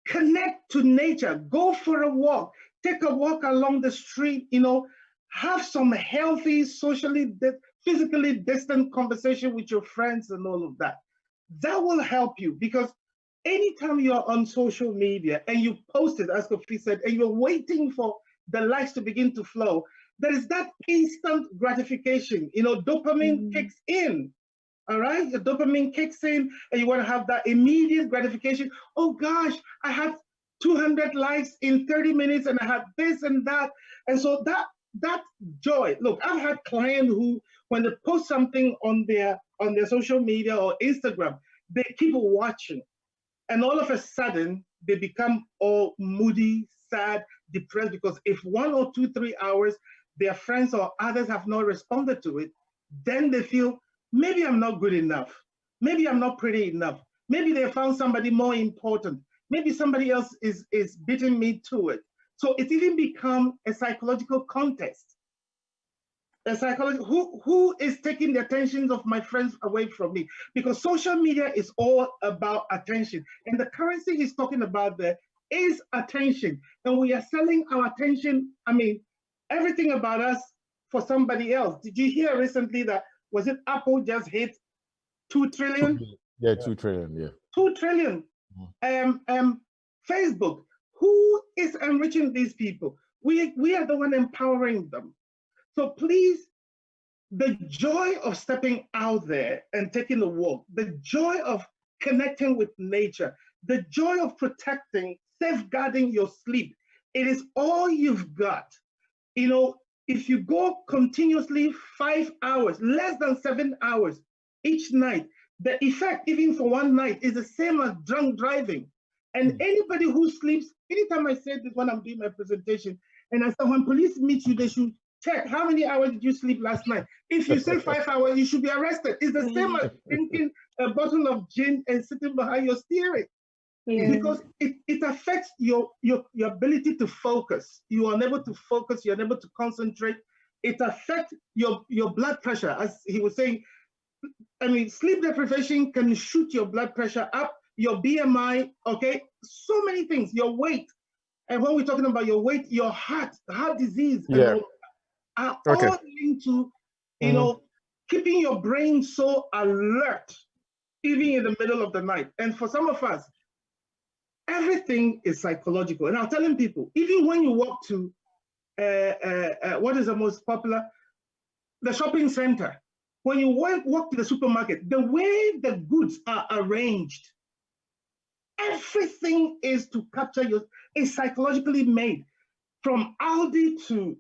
Connect to nature. Go for a walk. Take a walk along the street. Have some healthy, physically distant conversation with your friends and all of that. That will help you, because anytime you're on social media and you post it, as Kofi said, and you're waiting for the likes to begin to flow, there is that instant gratification. Dopamine kicks in. All right, the dopamine kicks in, and you want to have that immediate gratification. Oh gosh, I had 200 likes in 30 minutes, and I had this and that, and so that joy. Look, I've had clients who, when they post something on their social media or Instagram, they keep watching. And all of a sudden, they become all moody, sad, depressed, because if 1 or 2, 3 hours, their friends or others have not responded to it, then they feel, maybe I'm not good enough. Maybe I'm not pretty enough. Maybe they found somebody more important. Maybe somebody else is beating me to it. So it's even become a psychological contest. Who is taking the attention of my friends away from me? Because social media is all about attention. And the currency he's talking about there is attention. And we are selling our attention, everything about us for somebody else. Did you hear recently that, was it Apple just hit 2 trillion? Yeah, 2 trillion, yeah. 2 trillion. Facebook, who is enriching these people? We are the one empowering them. So please, the joy of stepping out there and taking a walk, the joy of connecting with nature, the joy of protecting, safeguarding your sleep, it is all you've got. If you go continuously 5 hours, less than 7 hours each night, the effect even for one night is the same as drunk driving. And anybody who sleeps, anytime I say this when I'm doing my presentation, and I say, when police meet you, they should check how many hours did you sleep last night. If you say 5 hours, you should be arrested. It's the same as drinking a bottle of gin and sitting behind your steering. Yeah. Because it affects your ability to focus. You are unable to focus, you're unable to concentrate. It affects your blood pressure. As he was saying, I mean, sleep deprivation can shoot your blood pressure up, your BMI, okay? So many things, your weight. And when we're talking about your weight, your heart disease, Yeah. are Okay. all linked to, you know, keeping your brain so alert, even in the middle of the night. And for some of us, everything is psychological. And I'm telling people, even when you walk to, what is the most popular? The shopping center. When you walk to the supermarket, the way the goods are arranged, everything is to capture is psychologically made. From Aldi to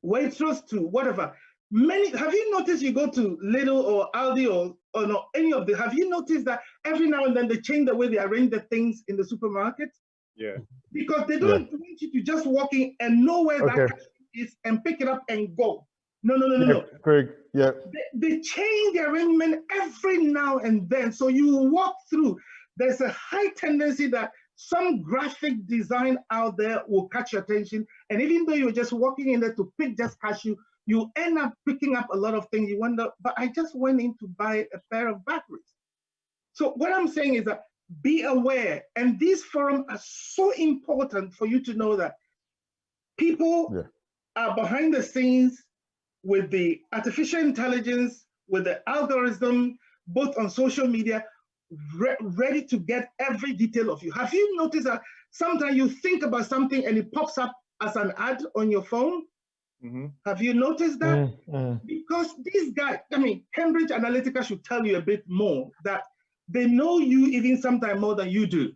Waitrose to whatever. Have you noticed you go to Lidl or Aldi or no, any of them, have you noticed that every now and then they change the way they arrange the things in the supermarket? Yeah. Because they don't want you to just walk in and know where that cash is and pick it up and go. No. Craig, yeah. They change the arrangement every now and then. So you walk through, there's a high tendency that some graphic design out there will catch your attention. And even though you're just walking in there to pick just cashew, you end up picking up a lot of things. You wonder, but I just went in to buy a pair of batteries. So what I'm saying is that be aware. And these forums are so important for you to know that people are behind the scenes with the artificial intelligence, with the algorithm, both on social media, ready to get every detail of you. Have you noticed that sometimes you think about something and it pops up as an ad on your phone? Have you noticed that? Because these guys, I mean, Cambridge Analytica should tell you a bit more that they know you even sometimes more than you do.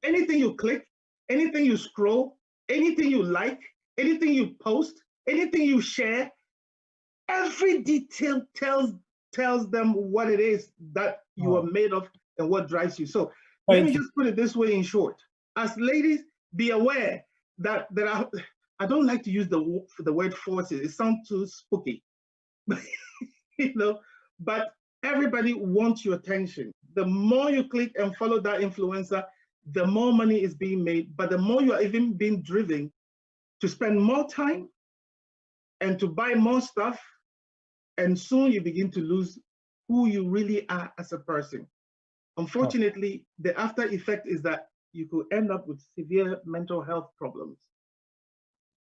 Anything you click, anything you scroll, anything you like, anything you post, anything you share, every detail tells them what it is that you are made of and what drives you. So let me just put it this way in short. As ladies, be aware that there are, I don't like to use the word forces. It sounds too spooky, you know, but everybody wants your attention. The more you click and follow that influencer, the more money is being made, but the more you are even being driven to spend more time and to buy more stuff, and soon you begin to lose who you really are as a person. Unfortunately, the after effect is that you could end up with severe mental health problems.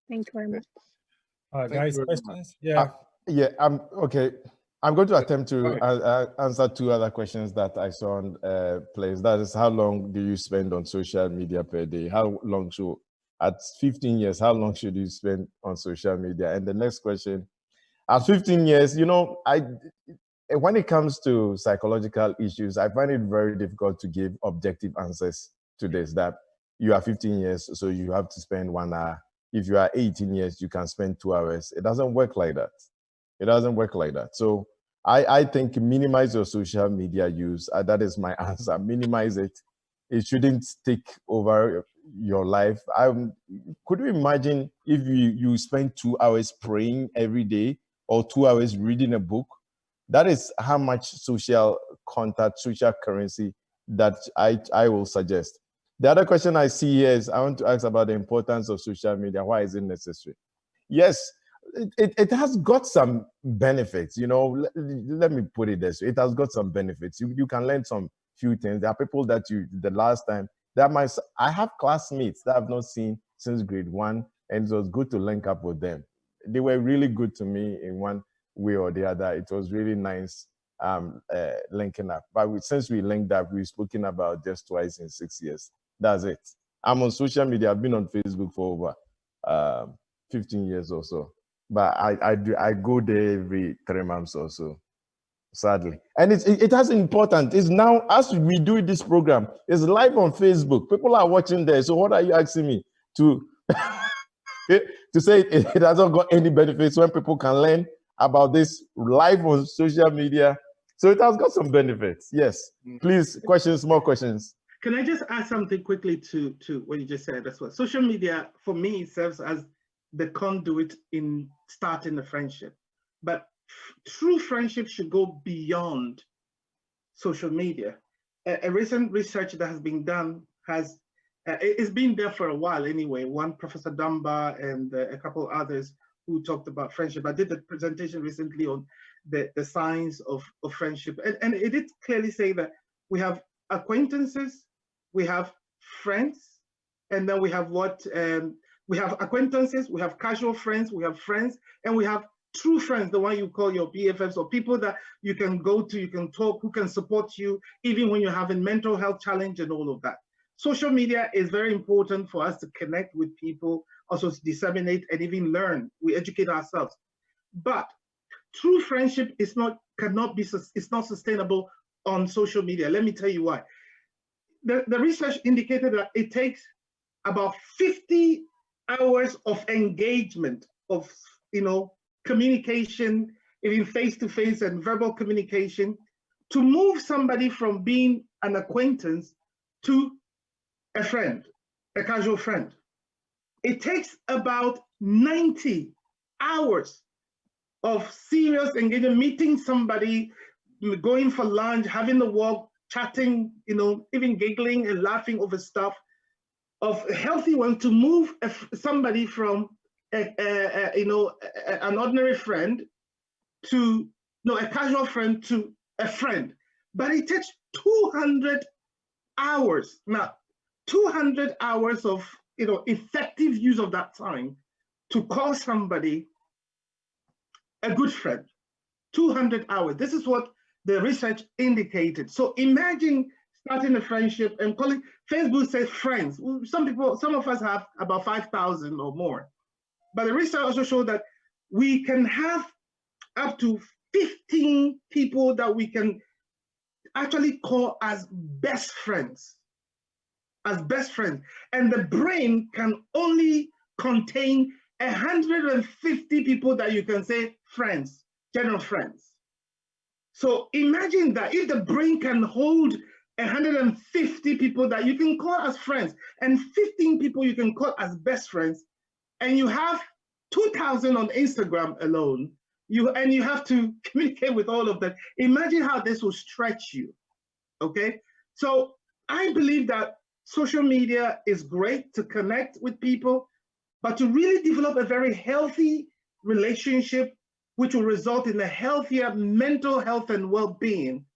Thank you very much. Guys, questions? Yeah. Okay. I'm going to attempt to answer two other questions that I saw on place. That is, how long do you spend on social media per day? How long should, at 15 years, how long should you spend on social media? And the next question, at 15 years, you know, when it comes to psychological issues, I find it very difficult to give objective answers to this, that you are 15 years, so you have to spend 1 hour. If you are 18 years, you can spend 2 hours. It doesn't work like that. It doesn't work like that. So I think minimize your social media use. That is my answer. Minimize it. It shouldn't take over your life. Could you imagine if you spend 2 hours praying every day or 2 hours reading a book? That is how much social contact, social currency that I will suggest. The other question I see here is, I want to ask about the importance of social media. Why is it necessary? Yes, it has got some benefits, you know. Let me put it this way. It has got some benefits. You can learn some few things. There are people that the last time, I have classmates that I've not seen since grade 1, and it was good to link up with them. They were really good to me in one way or the other. It was really nice linking up. But since we linked up, we've spoken about just twice in 6 years. That's it. I'm on social media. I've been on Facebook for over 15 years or so. But I go there every 3 months or so, sadly. And it has important. It's now, as we do this program, it's live on Facebook. People are watching there. So what are you asking me to to say it hasn't got any benefits when people can learn about this live on social media? So it has got some benefits. Yes. Please, questions, more questions. Can I just add something quickly to what you just said as well? Social media, for me, serves as the conduit in starting a friendship. But true friendship should go beyond social media. A recent research that has been done has, it's been there for a while anyway. One, Professor Dunbar and a couple others who talked about friendship. I did a presentation recently on the science of friendship. And it did clearly say that we have acquaintances, we have friends, and then we have what, we have acquaintances, we have casual friends, we have friends, and we have true friends, the one you call your BFFs, or people that you can go to, you can talk, who can support you, even when you're having mental health challenge and all of that. Social media is very important for us to connect with people, also to disseminate and even learn. We educate ourselves. But true friendship is not, it's not sustainable on social media. Let me tell you why. The research indicated that it takes about 50 hours of engagement, of communication, even face-to-face and verbal communication, to move somebody from being an acquaintance to a friend, a casual friend. It takes about 90 hours of serious engagement, meeting somebody, going for lunch, having a walk, chatting, even giggling and laughing over stuff, of a healthy one, to move somebody from an ordinary friend to a casual friend to a friend. But it takes 200 hours. Now, 200 hours of effective use of that time to call somebody a good friend. 200 hours. This is what the research indicated. So imagine starting a friendship and calling. Facebook says friends. Some of us have about 5,000 or more. But the research also showed that we can have up to 15 people that we can actually call as best friends. As best friends. And the brain can only contain 150 people that you can say friends, general friends. So imagine that if the brain can hold 150 people that you can call as friends and 15 people you can call as best friends, and you have 2,000 on Instagram alone, you have to communicate with all of them. Imagine how this will stretch you, okay? So I believe that social media is great to connect with people, but to really develop a very healthy relationship, which will result in a healthier mental health and well-being,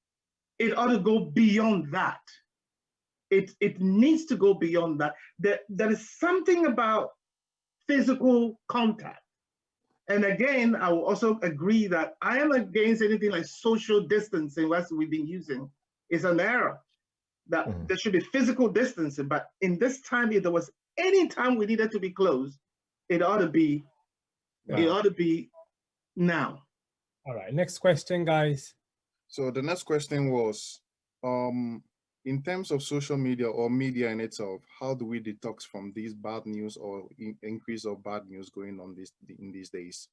it ought to go beyond that. It needs to go beyond that. There is something about physical contact. And again, I will also agree that I am against anything like social distancing, as we've been using. It's an error that there should be physical distancing. But in this time, if there was any time we needed to be closed, it ought to be, now. All right, next question, guys. So the next question was, in terms of social media or media in itself, how do we detox from these bad news or increase of bad news going on in these days?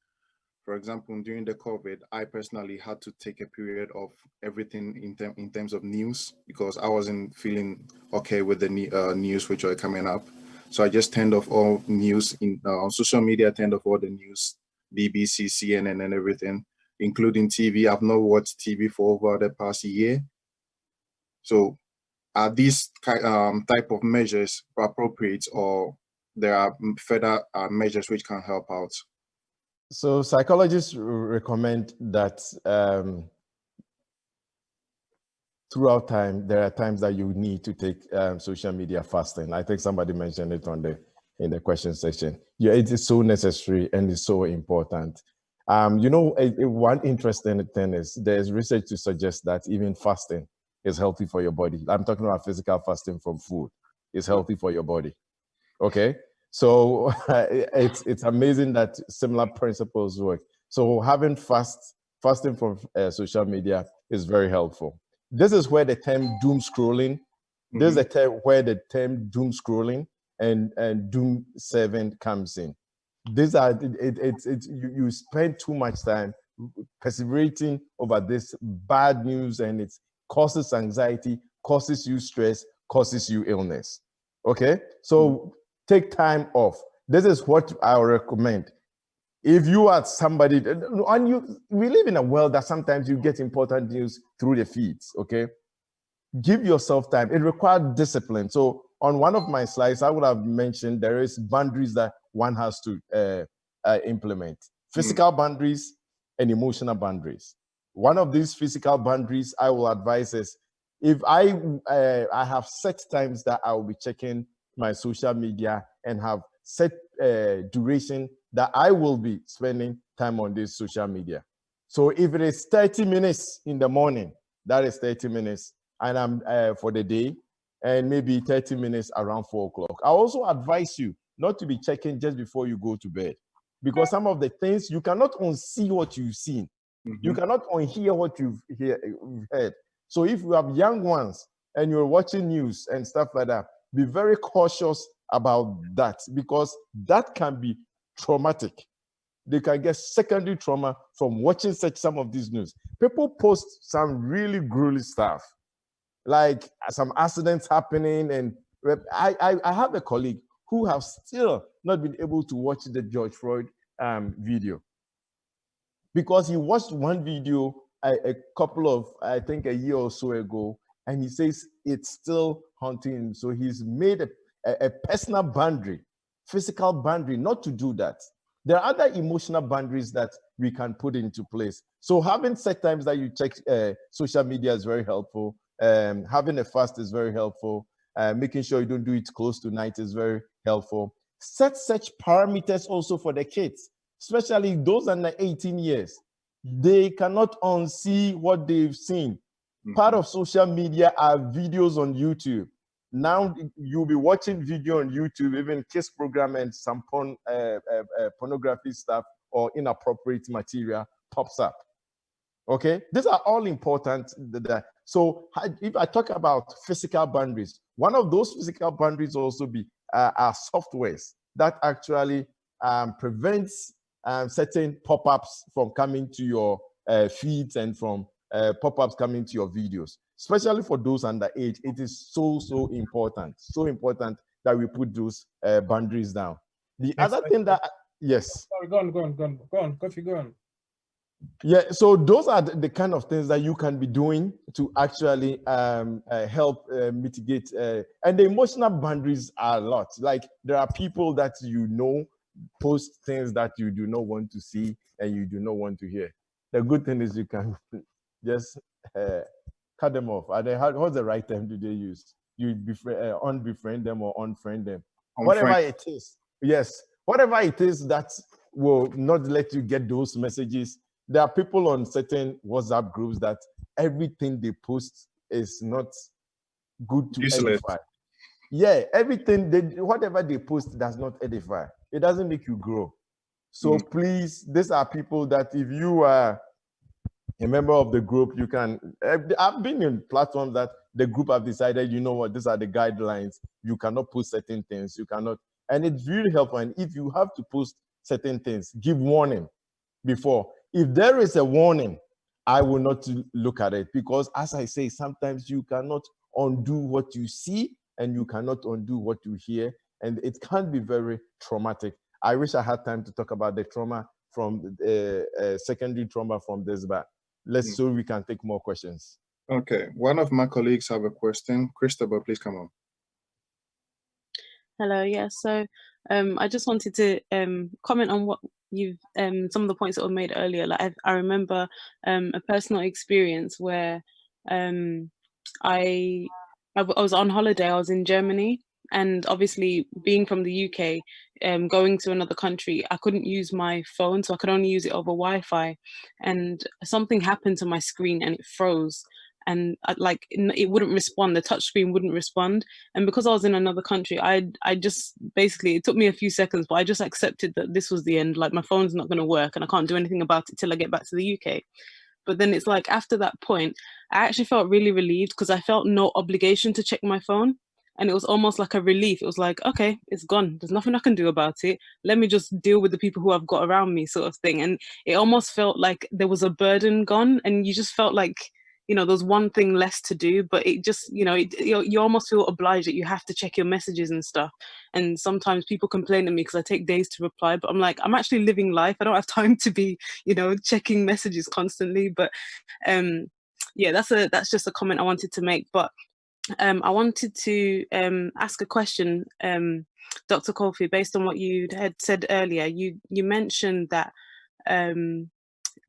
For example, during the COVID, I personally had to take a period of everything in terms of news, because I wasn't feeling okay with the news which were coming up. So I just turned off all news on social media, turned off all the news, BBC, CNN and everything, including TV. I've not watched TV for over the past year. So are these type of measures appropriate, or there are further measures which can help out? So psychologists recommend that throughout time, there are times that you need to take social media fasting. I think somebody mentioned it in the question section. Yeah, it is so necessary and it's so important. One interesting thing is there's research to suggest that even fasting is healthy for your body. I'm talking about physical fasting from food. It's healthy for your body. Okay, so it's amazing that similar principles work. So having fasting from social media is very helpful. This is where the term doom scrolling. This is the term where the term doom scrolling and doom serving comes in. These are you spend too much time perseverating over this bad news, and it causes anxiety, causes you stress, causes you illness. Okay, so take time off. This is what I recommend. If you are somebody, and we live in a world that sometimes you get important news through the feeds, okay? Give yourself time. It requires discipline. So on one of my slides, I would have mentioned there is boundaries that one has to implement. Physical boundaries and emotional boundaries. One of these physical boundaries I will advise is, if I have set times that I will be checking my social media and have set duration that I will be spending time on this social media. So if it is 30 minutes in the morning, that is 30 minutes, and I'm for the day, and maybe 30 minutes around 4 o'clock. I also advise you not to be checking just before you go to bed, because some of the things you cannot unsee what you've seen. You cannot unhear what you've heard. So if you have young ones and you're watching news and stuff like that, be very cautious about that, because that can be traumatic. They can get secondary trauma from watching some of these news. People post some really grueling stuff, like some accidents happening. And I have a colleague who have still not been able to watch the George Floyd video, because he watched one video a couple of, I think a year or so ago, and he says it's still haunting him. So he's made a personal boundary, physical boundary, not to do that. There are other emotional boundaries that we can put into place. So having set times that you check social media is very helpful. Having a fast is very helpful. Making sure you don't do it close to night is very helpful. Set such parameters also for the kids, especially those under 18 years. They cannot unsee what they've seen. Part of social media are videos on YouTube. Now you'll be watching video on YouTube, even kids program, and some pornography stuff or inappropriate material pops up. Okay, these are all important. So if I talk about physical boundaries, one of those physical boundaries also be are softwares that actually prevents certain pop-ups from coming to your feeds and from pop-ups coming to your videos. Especially for those under age, it is so important that we put those boundaries down. The other thing that, yes. Sorry, go on, Coffee, go on. Yeah, so those are the kind of things that you can be doing to actually help mitigate. And the emotional boundaries are a lot. Like, there are people that post things that you do not want to see and you do not want to hear. The good thing is you can just cut them off. What's the right term do they use? You unbefriend them or unfriend them. Whatever it is. Yes, whatever it is that will not let you get those messages. There are people on certain WhatsApp groups that everything they post is not good to edify. Yeah, whatever they post does not edify. It doesn't make you grow. So please, these are people that if you are a member of the group, you can. I've been in platforms that the group have decided, you know what, these are the guidelines. You cannot post certain things. You cannot, and it's really helpful. And if you have to post certain things, give warning before. If there is a warning, I will not look at it, because as I say, sometimes you cannot undo what you see and you cannot undo what you hear, and it can be very traumatic. I wish I had time to talk about the trauma from secondary trauma from this, but let's so we can take more questions. Okay, one of my colleagues have a question. Christopher, please come on. Hello, yeah, so I just wanted to comment on what you've some of the points that were made earlier. Like I remember a personal experience where I was on holiday. I was in Germany, and obviously being from the UK, going to another country, I couldn't use my phone, so I could only use it over Wi-Fi. And something happened to my screen, and it froze. And it wouldn't respond. The touch screen wouldn't respond. And because I was in another country, I just basically, it took me a few seconds, but I just accepted that this was the end. Like, my phone's not going to work and I can't do anything about it till I get back to the UK. But then it's like, after that point, I actually felt really relieved, because I felt no obligation to check my phone. And it was almost like a relief. It was like, okay, it's gone. There's nothing I can do about it. Let me just deal with the people who I've got around me, sort of thing. And it almost felt like there was a burden gone, and you just felt like you know, there's one thing less to do, but it just, you know, you almost feel obliged that you have to check your messages and stuff. And sometimes people complain to me because I take days to reply, but I'm like, I'm actually living life. I don't have time to be, you know, checking messages constantly. But yeah, that's just a comment I wanted to make. But I wanted to ask a question, Dr. Kofi, based on what you had said earlier. You mentioned that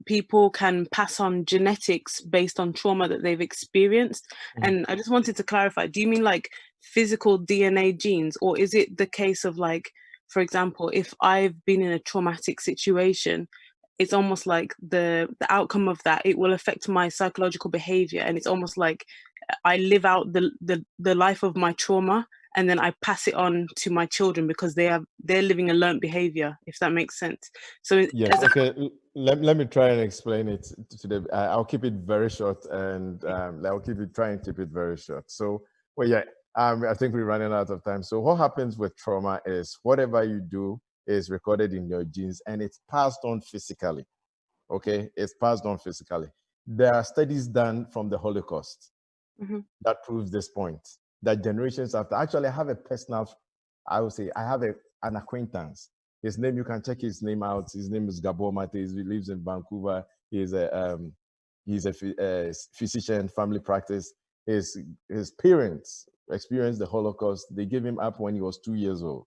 people can pass on genetics based on trauma that they've experienced. And I just wanted to clarify, do you mean like physical DNA genes, or is it the case of like, for example, if I've been in a traumatic situation, it's almost like the outcome of that, it will affect my psychological behavior, and it's almost like I live out the life of my trauma, and then I pass it on to my children because they're living a learned behavior, if that makes sense. So yes, okay. Let me try and explain it today. I'll keep it very short, and I'll try and keep it very short. So, well, yeah, I think we're running out of time. So what happens with trauma is whatever you do is recorded in your genes, and it's passed on physically. Okay, it's passed on physically. There are studies done from the Holocaust that proves this point, that generations after, actually I have a personal, I would say I have an acquaintance. His name, you can check his name out. His name is Gabor Mate. He lives in Vancouver. He's a physician, family practice. His parents experienced the Holocaust. They gave him up when he was 2 years old.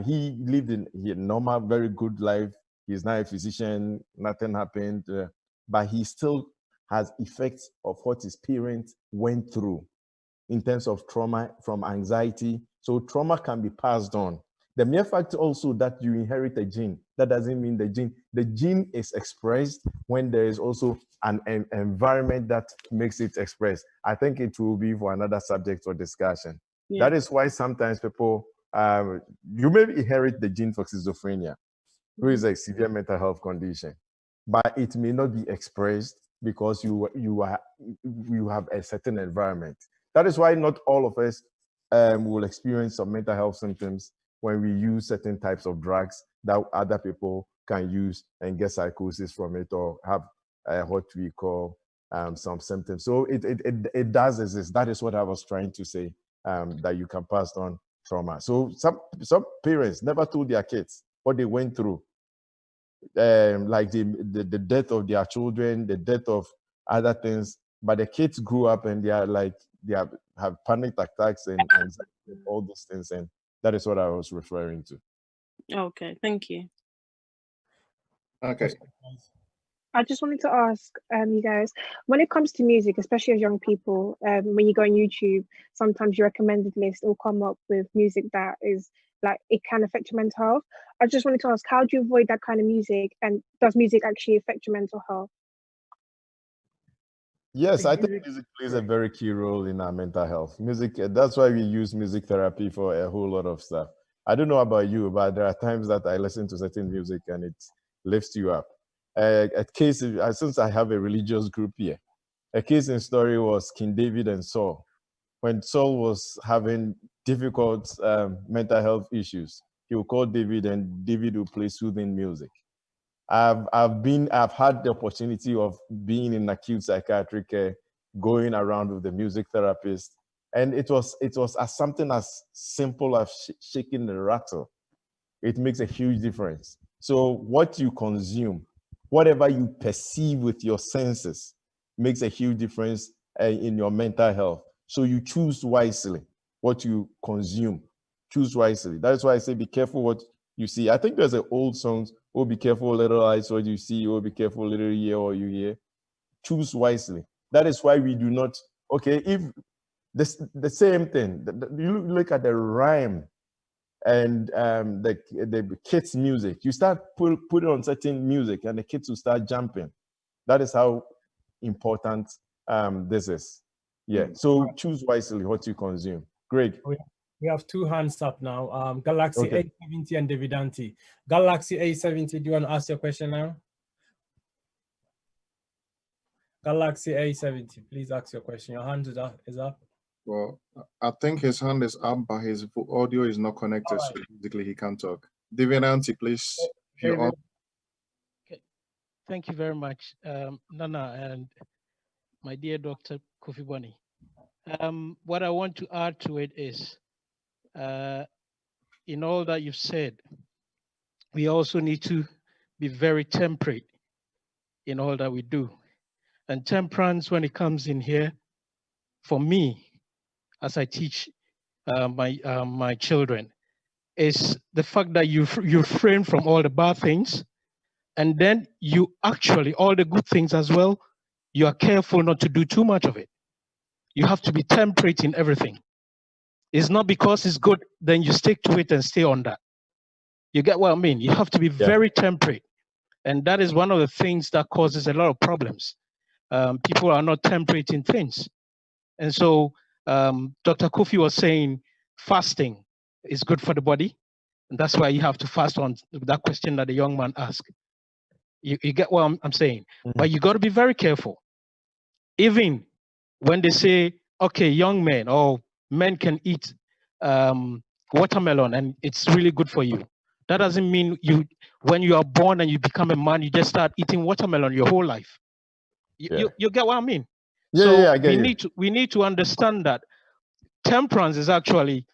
He lived in a normal, very good life. He's now a physician. Nothing happened, but he still has effects of what his parents went through in terms of trauma, from anxiety. So trauma can be passed on. The mere fact also that you inherit a gene, that doesn't mean the gene is expressed when there is also an environment that makes it expressed. I think it will be for another subject or discussion. Yeah. That is why sometimes people, you may inherit the gene for schizophrenia, which is a severe mental health condition, but it may not be expressed because you have a certain environment. That is why not all of us will experience some mental health symptoms when we use certain types of drugs that other people can use and get psychosis from it, or have what we call some symptoms. So it does exist. That is what I was trying to say, that you can pass on trauma. So some parents never told their kids what they went through, like the death of their children, the death of other things, but the kids grew up and they have panic attacks and anxiety and all those things, and that is what I was referring to. Okay, thank you. Okay. I just wanted to ask you guys, when it comes to music, especially as young people, when you go on YouTube, sometimes your recommended list will come up with music that is like, it can affect your mental health. I just wanted to ask, how do you avoid that kind of music, and does music actually affect your mental health? Yes, I think music plays a very key role in our mental health. Music, that's why we use music therapy for a whole lot of stuff. I don't know about you, but there are times that I listen to certain music and it lifts you up. A case, since I have a religious group here, a case in story was King David and Saul. When Saul was having difficult mental health issues, he would call David, and David would play soothing music. I've had the opportunity of being in acute psychiatric care, going around with the music therapist, and it was as something as simple as shaking the rattle. It makes a huge difference. So what you consume, whatever you perceive with your senses, makes a huge difference in your mental health. So you choose wisely what you consume. Choose wisely. That's why I say be careful what you see. I think there's an old song, oh, be careful, little eyes, what you see, oh, be careful, little ear, what you hear. Choose wisely. That is why we do not, okay, if the same thing, you look at the rhyme and the kids' music, you start putting on certain music and the kids will start jumping. That is how important this is. Yeah, so choose wisely what you consume. Greg. We have two hands up now. Galaxy A70 and Davidanti. Galaxy A70, do you want to ask your question now? Galaxy A70, please ask your question. Your hand is up. Well, I think his hand is up, but his audio is not connected, right. So basically he can't talk. Davidanti, please. Okay. Thank you very much, Nana and my dear Dr. Kofi Boni. What I want to add to it is, in all that you've said, we also need to be very temperate in all that we do. And temperance, when it comes in here, for me, as I teach my children, is the fact that you refrain from all the bad things, and then you actually, all the good things as well, you are careful not to do too much of it. You have to be temperate in everything. It's not because it's good, then you stick to it and stay on that. You get what I mean? You have to be very temperate. And that is one of the things that causes a lot of problems. People are not temperate in things. And so Dr. Kofi was saying fasting is good for the body. And that's why you have to fast on that question that the young man asked. You get what I'm saying? Mm-hmm. But you got to be very careful. Even when they say, okay, young men or men can eat watermelon and it's really good for you. That doesn't mean when you are born and you become a man, you just start eating watermelon your whole life. You get what I mean? I get we need to understand that temperance is actually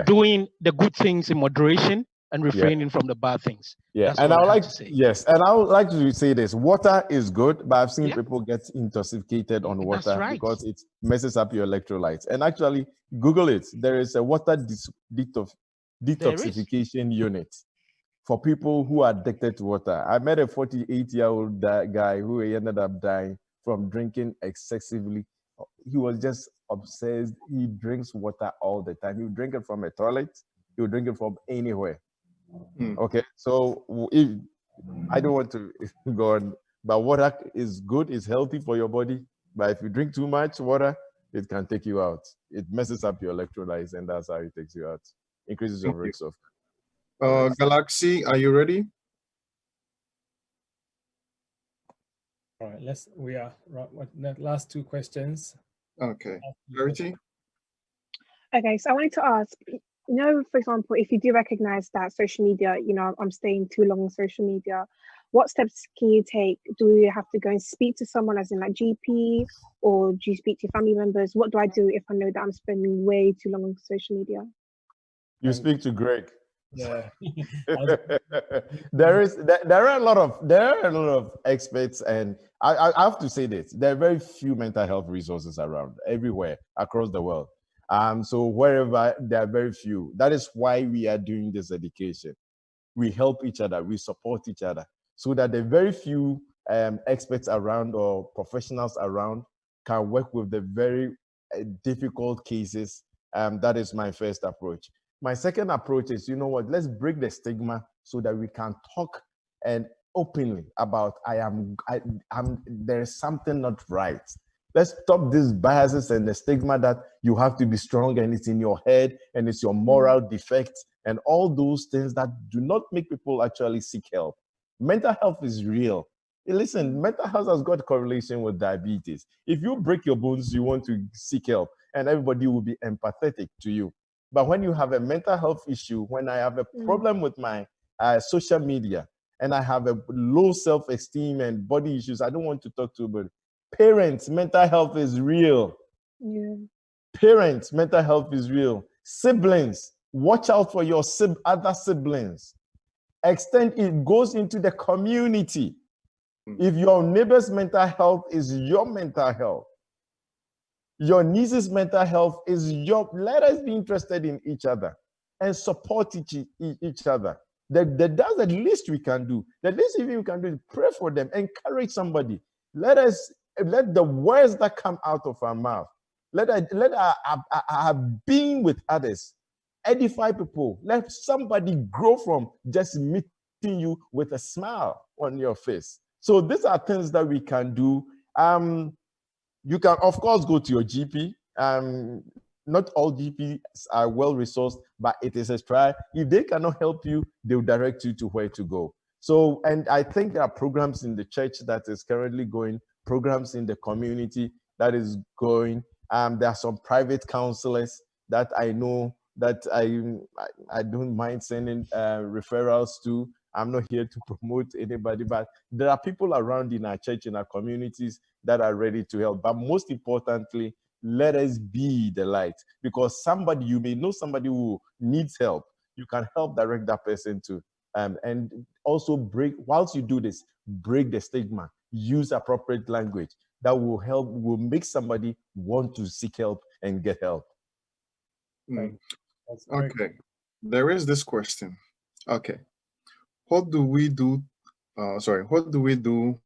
doing the good things in moderation and refraining from the bad things. Yeah, and I would like to say. Yes, and I would like to say this: water is good, but I've seen people get intoxicated on water because it messes up your electrolytes. And actually, Google it. There is a water detoxification unit for people who are addicted to water. I met a 48-year-old guy who ended up dying from drinking excessively. He was just obsessed. He drinks water all the time. He would drink it from a toilet. He would drink it from anywhere. Okay, so if I don't want to go on, but water is good, it's healthy for your body. But if you drink too much water, it can take you out. It messes up your electrolytes, and that's how it takes you out. Increases your risk of. Galaxy, are you ready? All right, we are last two questions. Okay, Verity. Okay, so I wanted to ask, for example, if you do recognize that social media, I'm staying too long on social media, what steps can you take? Do you have to go and speak to someone as in like GP, or do you speak to family members? What do I do if I know that I'm spending way too long on social media? You speak to Greg. Yeah. there are a lot of experts, and I have to say this: there are very few mental health resources around everywhere across the world. So wherever, there are very few. That is why we are doing this education. We help each other, we support each other, so that the very few experts around or professionals around can work with the very difficult cases. That is my first approach. My second approach is, let's break the stigma so that we can talk and openly about there is something not right. Let's stop these biases and the stigma that you have to be strong and it's in your head and it's your moral defect and all those things that do not make people actually seek help. Mental health is real. Listen, mental health has got correlation with diabetes. If you break your bones, you want to seek help and everybody will be empathetic to you. But when you have a mental health issue, when I have a problem with my social media and I have a low self-esteem and body issues, I don't want to talk to anybody. Parents, mental health is real. Yeah. Parents, mental health is real. Siblings, watch out for your other siblings. It goes into the community. If your neighbor's mental health is your mental health, your niece's mental health is let us be interested in each other and support each other. That's the least we can do. The least even we can do is pray for them, encourage somebody. Let the words that come out of our mouth, let our being with others edify people. Let somebody grow from just meeting you with a smile on your face. So these are things that we can do. You can, of course, go to your GP. Not all GPs are well resourced, but it is a try. If they cannot help you, they will direct you to where to go. So, and I think there are programs in the church that is currently going, programs in the community that is going. There are some private counselors that I know that I don't mind sending referrals to. I'm not here to promote anybody, but there are people around in our church, in our communities that are ready to help. But most importantly, let us be the light, because somebody, you may know somebody who needs help. You can help direct that person to, and also whilst you do this, break the stigma, use appropriate language that will make somebody want to seek help and get help. Okay, there is this question. Okay, what do we do? What do we do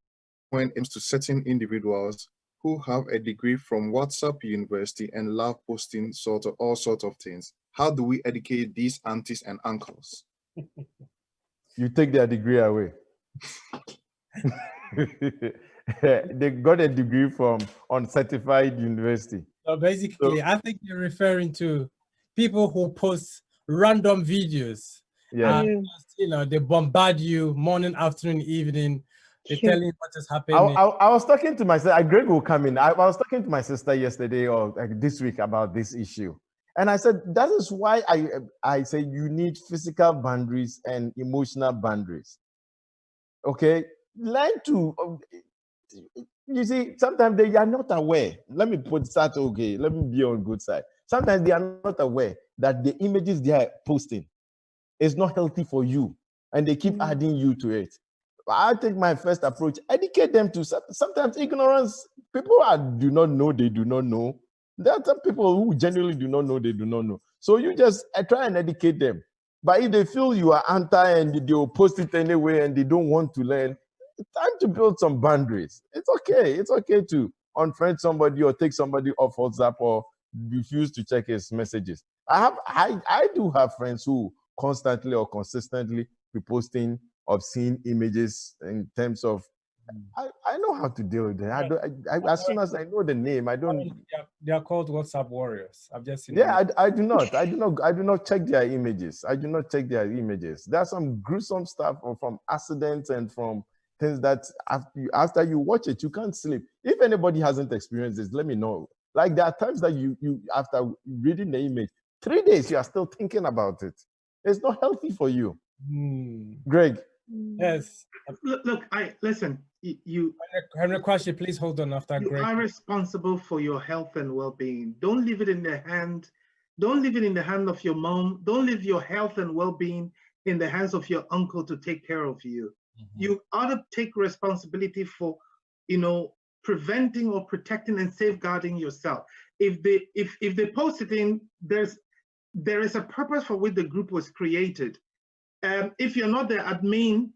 when it comes to certain individuals who have a degree from WhatsApp University and love posting all sorts of things? How do we educate these aunties and uncles? You take their degree away. They got a degree from uncertified university. So basically, I think you're referring to people who post random videos. Yeah. You know, they bombard you morning, afternoon, evening. They tell you what is happening. I was talking to my sister. Greg will come in. I was talking to my sister yesterday or this week about this issue. And I said, that is why I say you need physical boundaries and emotional boundaries. Okay? Learn to, you see, sometimes they are not aware. Let me put that, okay, let me be on good side. Sometimes they are not aware that the images they are posting is not healthy for you. And they keep adding you to it. I take my first approach, educate them to sometimes ignorance. People do not know, they do not know. There are some people who genuinely do not know, they do not know. So you just try and educate them. But if they feel you are anti and they'll post it anyway and they don't want to learn, it's time to build some boundaries. It's okay. It's okay to unfriend somebody or take somebody off WhatsApp or refuse to check his messages. I do have friends who constantly or consistently be posting obscene images in terms of, I know how to deal with it. As soon as I know the name, I don't. They are called WhatsApp warriors. I've just seen. Yeah, I do not check their images. I do not check their images. There's some gruesome stuff from accidents and from things that after you watch it, you can't sleep. If anybody hasn't experienced this, let me know. Like there are times that you after reading the image, 3 days you are still thinking about it. It's not healthy for you. Greg. Yes. Look, listen. You, Henry Kwashi, please hold on after Greg. You are responsible for your health and well-being. Don't leave it in the hand. Don't leave it in the hand of your mom. Don't leave your health and well-being in the hands of your uncle to take care of you. You ought to take responsibility for, preventing or protecting and safeguarding yourself. If they post it in, there is a purpose for which the group was created. If you're not the admin,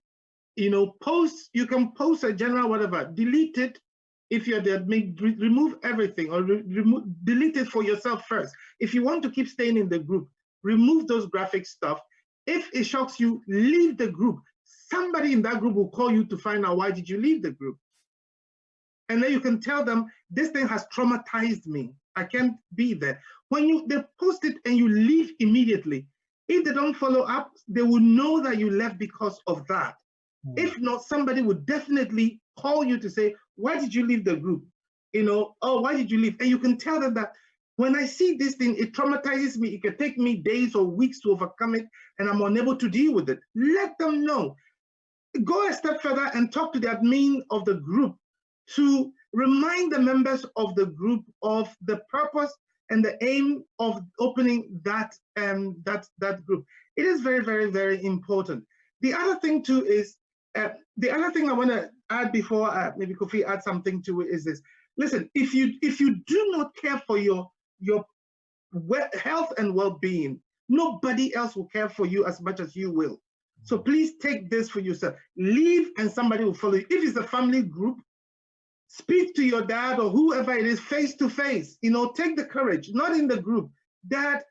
you can post a general whatever, delete it. If you're the admin, remove everything or delete it for yourself first. If you want to keep staying in the group, remove those graphic stuff. If it shocks you, leave the group. Somebody in that group will call you to find out why did you leave the group. And then you can tell them, this thing has traumatized me. I can't be there. When they post it and you leave immediately, if they don't follow up, they will know that you left because of that. If not, somebody would definitely call you to say, why did you leave the group? Oh, why did you leave? And you can tell them that when I see this thing, it traumatizes me. It can take me days or weeks to overcome it, and I'm unable to deal with it. Let them know. Go a step further and talk to the admin of the group to remind the members of the group of the purpose and the aim of opening that group. It is very, very, very important. The other thing too is, the other thing I want to add before maybe Kofi adds something to it is this. Listen, if you do not care for your health and well-being, nobody else will care for you as much as you will. So please take this for yourself. Leave and somebody will follow you. If it's a family group, speak to your dad or whoever it is face to face. Take the courage, not in the group. Dad,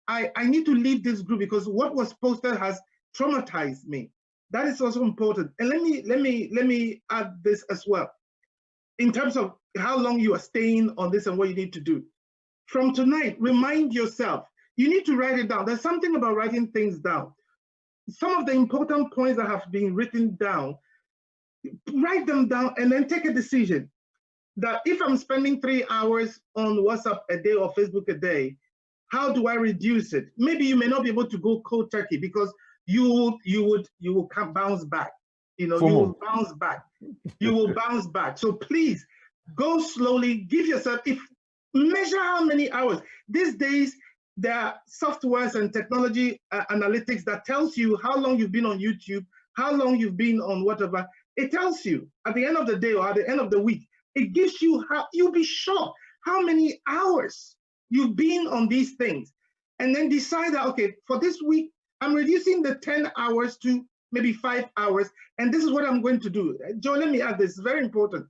I need to leave this group because what was posted has traumatized me. That is also important. And let me add this as well. In terms of how long you are staying on this and what you need to do. From tonight, remind yourself, you need to write it down. There's something about writing things down. Some of the important points that have been written down, write them down and then take a decision that if I'm spending 3 hours on WhatsApp a day or Facebook a day, how do I reduce it? Maybe you may not be able to go cold turkey because you will come bounce back. You know, you will bounce back. You will bounce back. So please go slowly. Give yourself, measure how many hours. These days, there are softwares and technology analytics that tells you how long you've been on YouTube, how long you've been on whatever. It tells you at the end of the day or at the end of the week. It gives you you'll be shocked how many hours you've been on these things, and then decide that, okay, for this week, I'm reducing the 10 hours to maybe 5 hours, and this is what I'm going to do. Joe, let me add this, it's very important.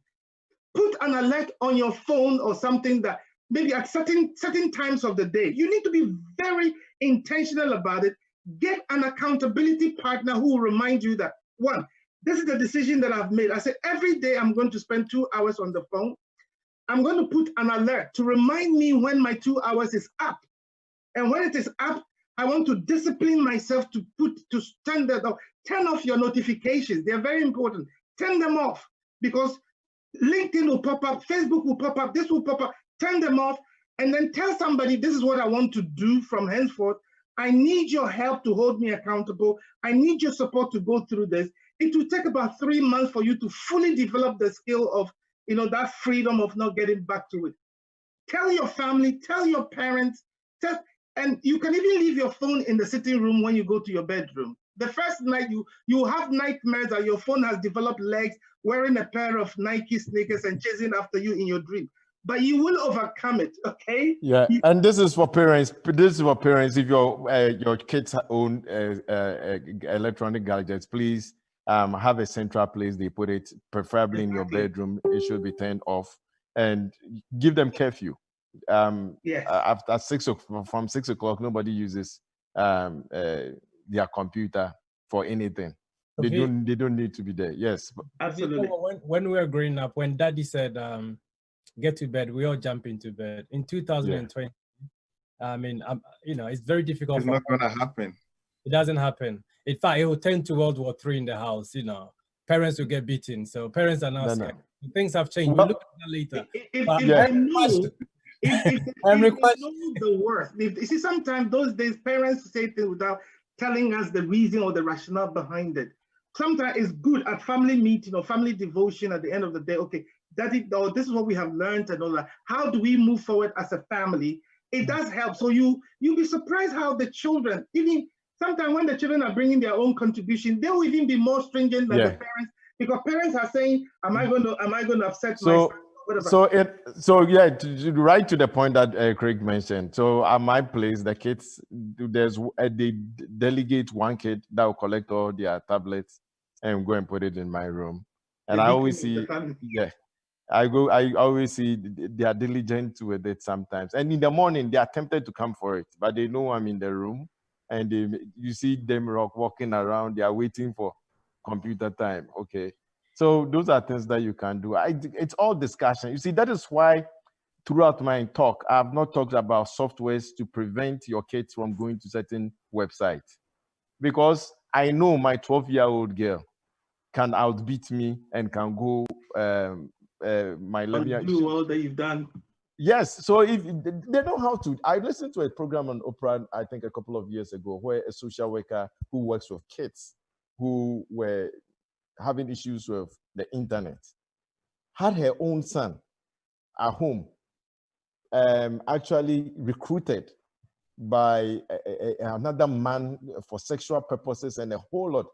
Put an alert on your phone or something that maybe at certain times of the day. You need to be very intentional about it. Get an accountability partner who will remind you that, one, this is the decision that I've made. I said, every day I'm going to spend 2 hours on the phone. I'm going to put an alert to remind me when my 2 hours is up. And when it is up, I want to discipline myself to turn off your notifications. They're very important. Turn them off, because LinkedIn will pop up, Facebook will pop up, this will pop up. Turn them off, and then tell somebody, this is what I want to do from henceforth. I need your help to hold me accountable. I need your support to go through this. It will take about 3 months for you to fully develop the skill of, that freedom of not getting back to it. Tell your family, tell your parents, and you can even leave your phone in the sitting room when you go to your bedroom. The first night you have nightmares that your phone has developed legs, wearing a pair of Nike sneakers and chasing after you in your dream. But you will overcome it, okay? Yeah, and this is for parents. This is for parents. If your kids own electronic gadgets, please have a central place they put it, preferably in your bedroom. It should be turned off, and give them curfew. After from 6 o'clock, nobody uses their computer for anything. They don't need to be there. Yes, absolutely. When we were growing up, when Daddy said, "Get to bed," we all jump into bed. In 2020, I mean, it's very difficult. It's not gonna happen. It doesn't happen. In fact, it will turn to World War III in the house. Parents will get beaten. So parents are now scared. Things have changed. We'll look at that later. If I know the worst. You see, sometimes those days parents say things without telling us the reason or the rationale behind it. Sometimes it's good at family meeting or family devotion at the end of the day. Okay, this is what we have learned and all that. How do we move forward as a family? It does help. So you'll be surprised how the children, even sometimes when the children are bringing their own contribution, they will even be more stringent than the parents, because parents are saying, "Am I going to upset myself?" Right to the point that Craig mentioned. So at my place, the kids, they delegate one kid that will collect all their tablets and go and put it in my room. And I always see, I always see they are diligent with it sometimes. And in the morning, they are tempted to come for it, but they know I'm in the room, and you see them walking around. They are waiting for computer time. Okay. So those are things that you can do. It's all discussion. You see, that is why throughout my talk, I have not talked about softwares to prevent your kids from going to certain websites. Because I know my 12-year-old girl can outbeat me and can go my 11-year-old. Do all that you've done. Yes, so if they know how to. I listened to a program on Oprah, I think a couple of years ago, where a social worker who works with kids who were having issues with the internet had her own son at home, actually recruited by another man for sexual purposes and a whole lot.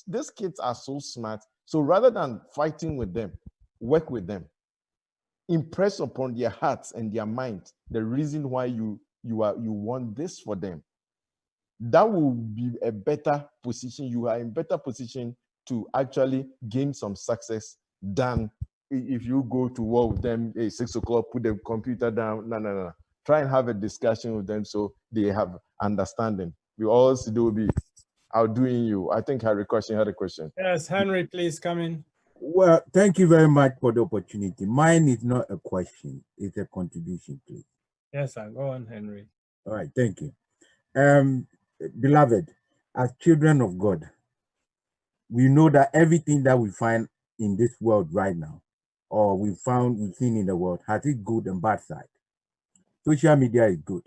These kids are so smart. So rather than fighting with them, work with them. Impress upon their hearts and their minds the reason why you want this for them. That will be a better position. You are in better position to actually gain some success than if you go to war with them, 6 o'clock, put the computer down. No. Try and have a discussion with them so they have understanding. You also do be outdoing you. I think Harry Question had a question. Yes, Henry, please come in. Well, thank you very much for the opportunity. Mine is not a question, it's a contribution, please. Yes, sir. Go on, Henry. All right, thank you. Beloved, as children of God, we know that everything that we find in this world right now, or we've seen in the world, has its good and bad side. Social media is good.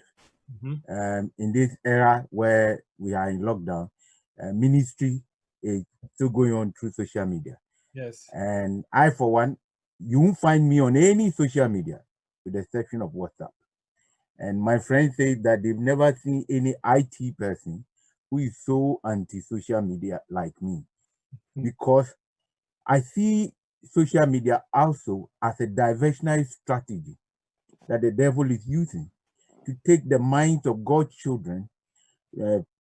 In this era where we are in lockdown, ministry is still going on through social media. Yes. And I, for one, you won't find me on any social media with the exception of WhatsApp. And my friends say that they've never seen any IT person who is so anti-social media like me. Because I see social media also as a diversionary strategy that the devil is using to take the minds of God's children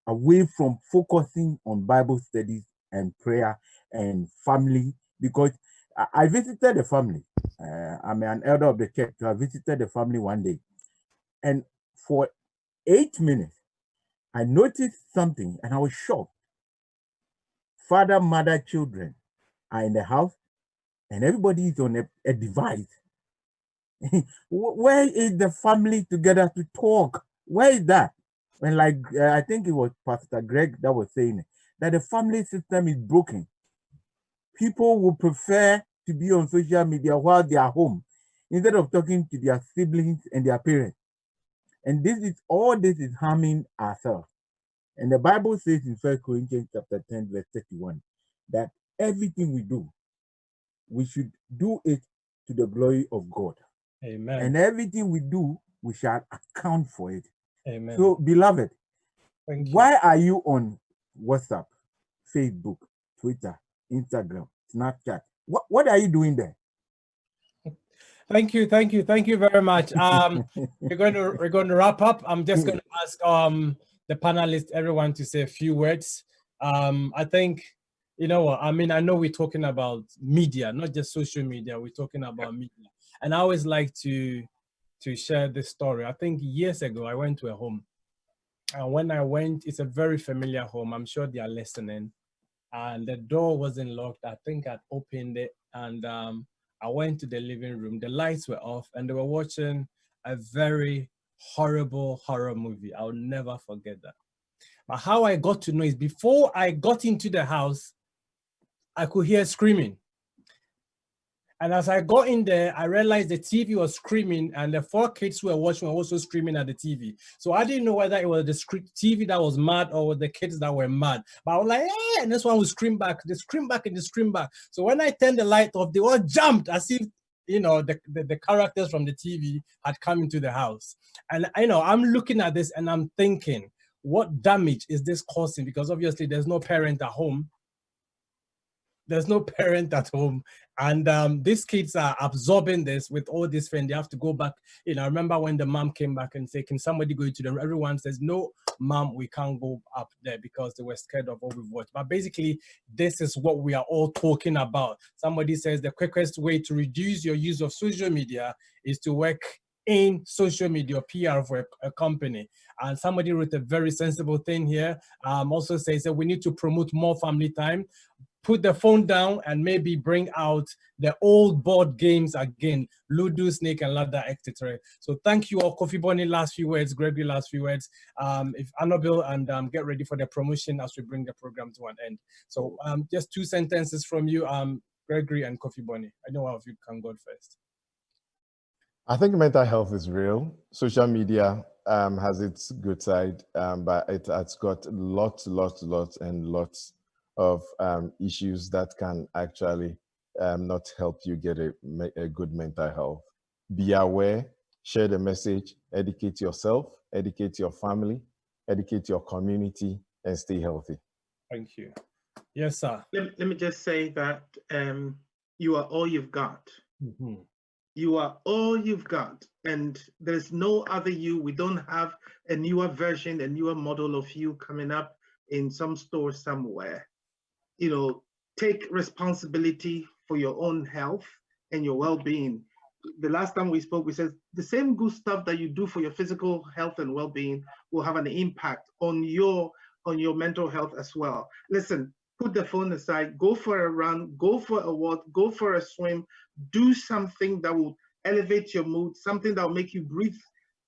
away from focusing on Bible studies and prayer and family. Because I visited the family. I'm an elder of the church, so I visited the family one day. And for 8 minutes, I noticed something and I was shocked. Father, mother, children are in the house and everybody is on a device. Where is the family together to talk? Where is that? And like, I think it was Pastor Greg that was saying it, that the family system is broken. People would prefer to be on social media while they are home instead of talking to their siblings and their parents. And all this is harming ourselves. And the Bible says in 1 Corinthians chapter 10, verse 31, that everything we do, we should do it to the glory of God. Amen. And everything we do, we shall account for it. Amen. So, beloved, Thank you. why are you on WhatsApp, Facebook, Twitter, Instagram, Snapchat? What are you doing there? Thank you very much. we're going to wrap up. I'm just going to ask the panelists, everyone, to say a few words. I think, you know what, I mean, I know we're talking about media, not just social media. We're talking about media, and I always like to share this story. I think years ago I went to a home, and when I went, it's a very familiar home. I'm sure they are listening, and the door wasn't locked. I think I'd opened it, and I went to the living room. The lights were off, and they were watching a very horrible horror movie. I'll never forget that. But how I got to know is before I got into the house, I could hear screaming. And as I got in there, I realized the TV was screaming, and the 4 kids who were watching were also screaming at the TV. So I didn't know whether it was the TV that was mad or the kids that were mad. But I was like, hey, and this one would scream back, they scream back, and they scream back. So when I turned the light off, they all jumped as if, you know, the characters from the TV had come into the house. And I know I'm looking at this and I'm thinking, what damage is this causing? Because obviously there's no parent at home. There's no parent at home, and these kids are absorbing this with all this friend. They have to go back. You know, I remember when the mom came back and said, "Can somebody go into the room?" Everyone says, "No, mom, we can't go up there," because they were scared of what we've watched. But basically, this is what we are all talking about. Somebody says the quickest way to reduce your use of social media is to work in social media, PR for a company. And somebody wrote a very sensible thing here. Also says that we need to promote more family time. Put the phone down and maybe bring out the old board games again, Ludo, Snake and Ladder, etc. So thank you all. Kofi Bonnie, last few words. Gregory, last few words. If Annabelle, and get ready for the promotion as we bring the program to an end. So just 2 sentences from you, Gregory and Kofi Bonnie. I know one of you can go first. I think mental health is real. Social media has its good side, but it's got lots of issues that can actually not help you get a good mental health. Be aware, share the message, educate yourself, educate your family, educate your community, and stay healthy. Thank you. Yes, sir. Let me just say that you are all you've got. Mm-hmm. You are all you've got, and there's no other you. We don't have a newer version, a newer model of you coming up in some store somewhere. You know, take responsibility for your own health and your well-being. The last time we spoke, we said the same good stuff that you do for your physical health and well-being will have an impact on your mental health as well. Listen, put the phone aside, go for a run, go for a walk, go for a swim, do something that will elevate your mood, something that will make you breathe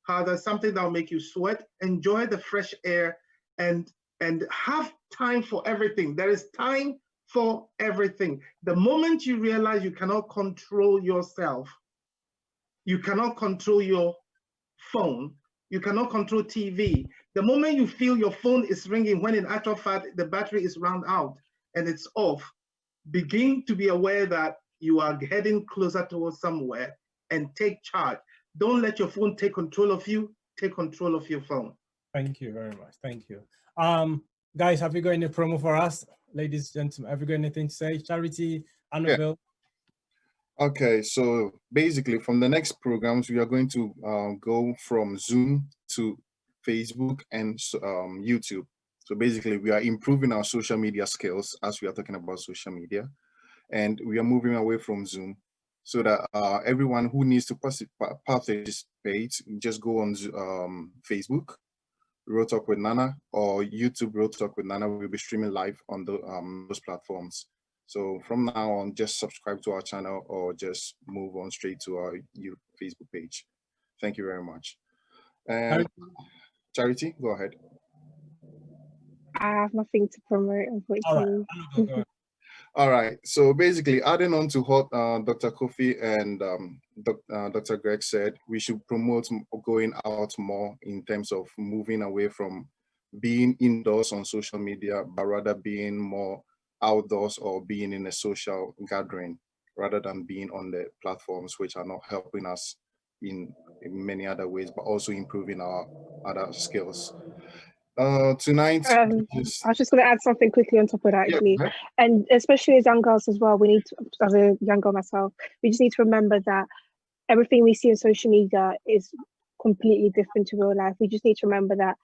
harder, something that will make you sweat, enjoy the fresh air, and have time for everything. There is time for everything. The moment you realize you cannot control yourself, you cannot control your phone, You cannot control TV. The moment you feel your phone is ringing, when in actual fact the battery is run out and it's off, begin to be aware that you are heading closer towards somewhere and take charge. Don't let your phone take control of you. Take control of your phone. Thank you very much. Thank you. Guys, have you got any promo for us? Ladies and gentlemen, have you got anything to say? Charity, Annabelle? Yeah. Okay, so basically from the next programs, we are going to go from Zoom to Facebook and YouTube. So basically we are improving our social media skills as we are talking about social media, and we are moving away from Zoom so that everyone who needs to participate, just go on Facebook, Real Talk with Nana, or YouTube, Real Talk with Nana. We'll be streaming live on those platforms. So from now on, just subscribe to our channel or just move on straight to our Facebook page. Thank you very much. And Charity, go ahead. I have nothing to promote, unfortunately. All right. All right. So basically, adding on to what Dr. Kofi and Dr. Greg said, we should promote going out more in terms of moving away from being indoors on social media, but rather being more outdoors or being in a social gathering rather than being on the platforms which are not helping us in many other ways, but also improving our other skills. Tonight, I was just going to add something quickly on top of that, actually. Yeah. And especially as young girls as well, we need to, as a young girl myself, we just need to remember that everything we see on social media is completely different to real life. We just need to remember that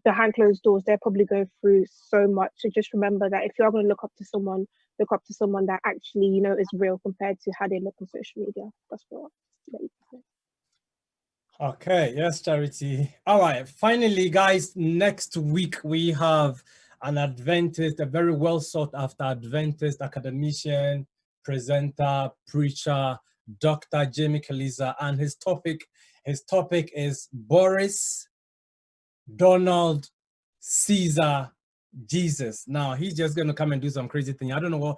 behind closed doors, they're probably going through so much. So just remember that if you are going to look up to someone that actually, you know, is real compared to how they look on social media. That's what I'll say. Okay, yes, Charity. All right, finally, guys, next week we have an Adventist, a very well sought after Adventist academician, presenter, preacher, Dr. Jamie Kaliza, and his topic is Boris, Donald, Caesar, Jesus. Now he's just gonna come and do some crazy thing. I don't know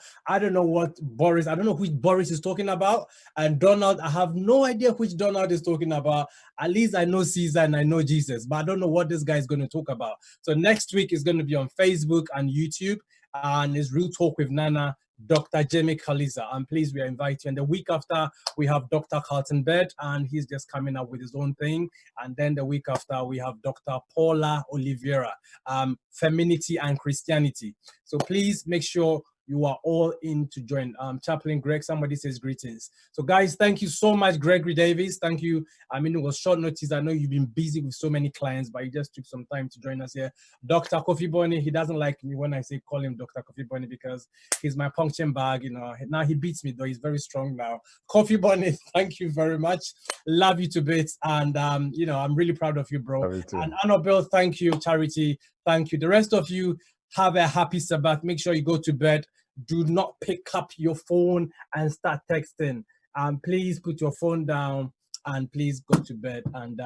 what Boris, I don't know which Boris is talking about. And Donald, I have no idea which Donald is talking about. At least I know Caesar and I know Jesus, but I don't know what this guy is going to talk about. So next week is going to be on Facebook and YouTube, and it's Real Talk with Nana, Dr. Jamie Kaliza. And please, we are inviting you. And the week after, we have Dr. Carlton Bird, and he's just coming up with his own thing. And then the week after, we have Dr. Paula Oliveira, Femininity and Christianity. So please make sure you are all in to join. Chaplain Greg, somebody says greetings. So guys, thank you so much, Gregory Davis. Thank you. I mean, it was short notice. I know you've been busy with so many clients, but you just took some time to join us here. Dr. Kofi Bonnie, he doesn't like me when I say call him Dr. Kofi Bonnie because he's my punching bag, you know. Now he beats me though, he's very strong now. Kofi Bonnie, thank you very much. Love you to bits. And, you know, I'm really proud of you, bro. And Annabelle, thank you. Charity, thank you. The rest of you, have a happy Sabbath. Make sure you go to bed. Do not pick up your phone and start texting. Please put your phone down and please go to bed. And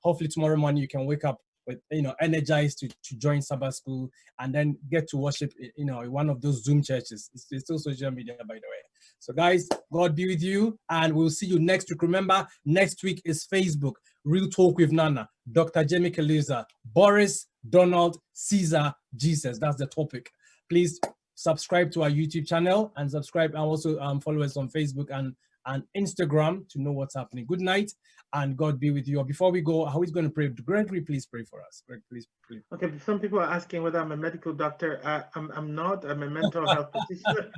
hopefully tomorrow morning you can wake up with, you know, energized to join Sabbath school and then get to worship, you know, in one of those Zoom churches. It's still social media, by the way. So guys, God be with you, and we'll see you next week. Remember, next week is Facebook, Real Talk with Nana, Dr. Jamie Kaliza, Boris, Donald, Caesar, Jesus. That's the topic. Please subscribe to our YouTube channel and subscribe and also follow us on Facebook and Instagram to know what's happening. Good night and God be with you. Before we go, how is going to pray? Gregory, please pray for us. Greg, please pray. Okay, some people are asking whether I'm a medical doctor. I'm not. I'm a mental health practitioner.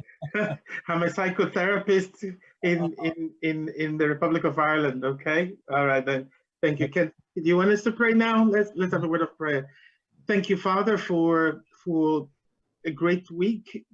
I'm a psychotherapist in the Republic of Ireland. Okay, all right then. Thank you. Do you want us to pray now? Let's have a word of prayer. Thank you, Father, for a great week.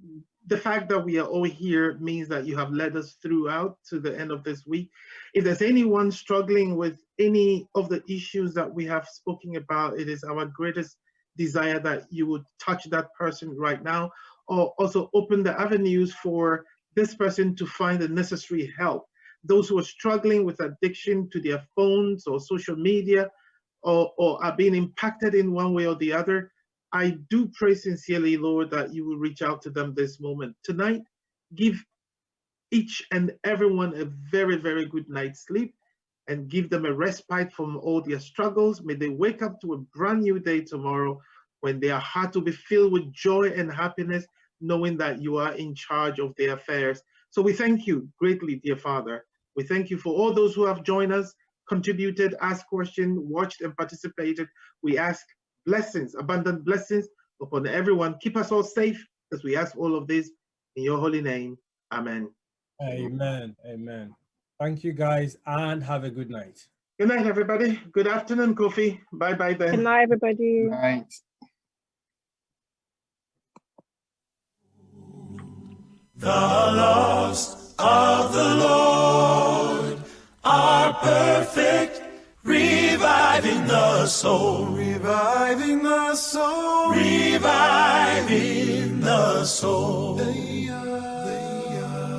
The fact that we are all here means that you have led us throughout to the end of this week. If there's anyone struggling with any of the issues that we have spoken about, it is our greatest desire that you would touch that person right now, or also open the avenues for this person to find the necessary help. Those who are struggling with addiction to their phones or social media, or are being impacted in one way or the other, I do pray sincerely, Lord, that you will reach out to them this moment. Tonight, give each and everyone a very, very good night's sleep. and give them a respite from all their struggles. May they wake up to a brand new day tomorrow when their heart will be filled with joy and happiness, knowing that you are in charge of their affairs. So we thank you greatly, dear Father. We thank you for all those who have joined us, contributed, asked questions, watched and participated. We ask blessings, abundant blessings upon everyone. Keep us all safe as we ask all of this in your holy name. Amen. Amen. Amen. Thank you guys and have a good night. Good night, everybody. Good afternoon, Kofi. Bye-bye then. Good night, everybody. Good night. The laws of the Lord are perfect, reviving the soul, reviving the soul, reviving the soul.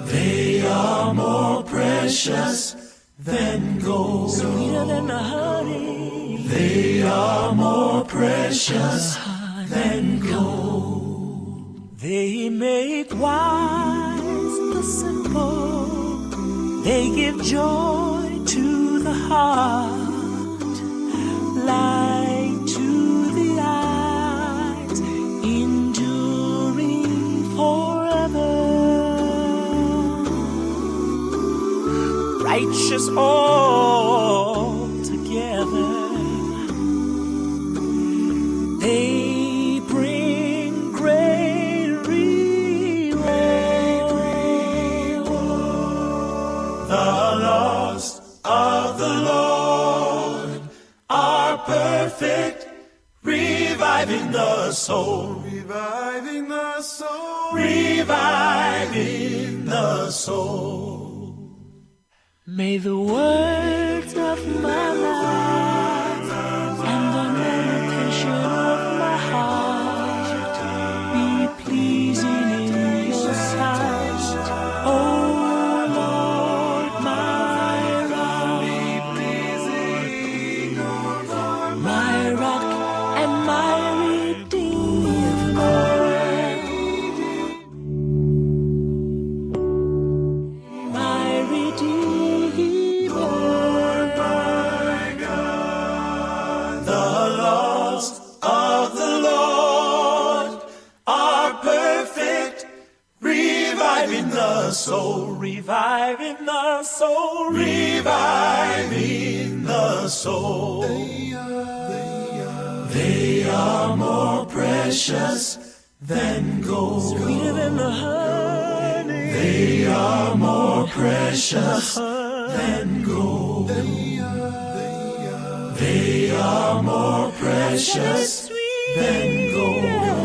They are more precious than gold, sweeter than the honey. They are more precious than gold. They make wise the simple. They give joy to the heart, light to the eyes, enduring forever. Righteous all together. They bring great reward. The laws of the Lord are perfect, reviving the soul, reviving the soul, reviving the soul. May the words of my life and the meditation of my heart be pleasing in your sight, oh Lord, my rock and my redeemer. My redeemer. The laws of the Lord are perfect, reviving the soul, reviving the soul, reviving the soul. They are more precious than gold, sweeter than the honey. They are more precious than gold. They are more precious than gold.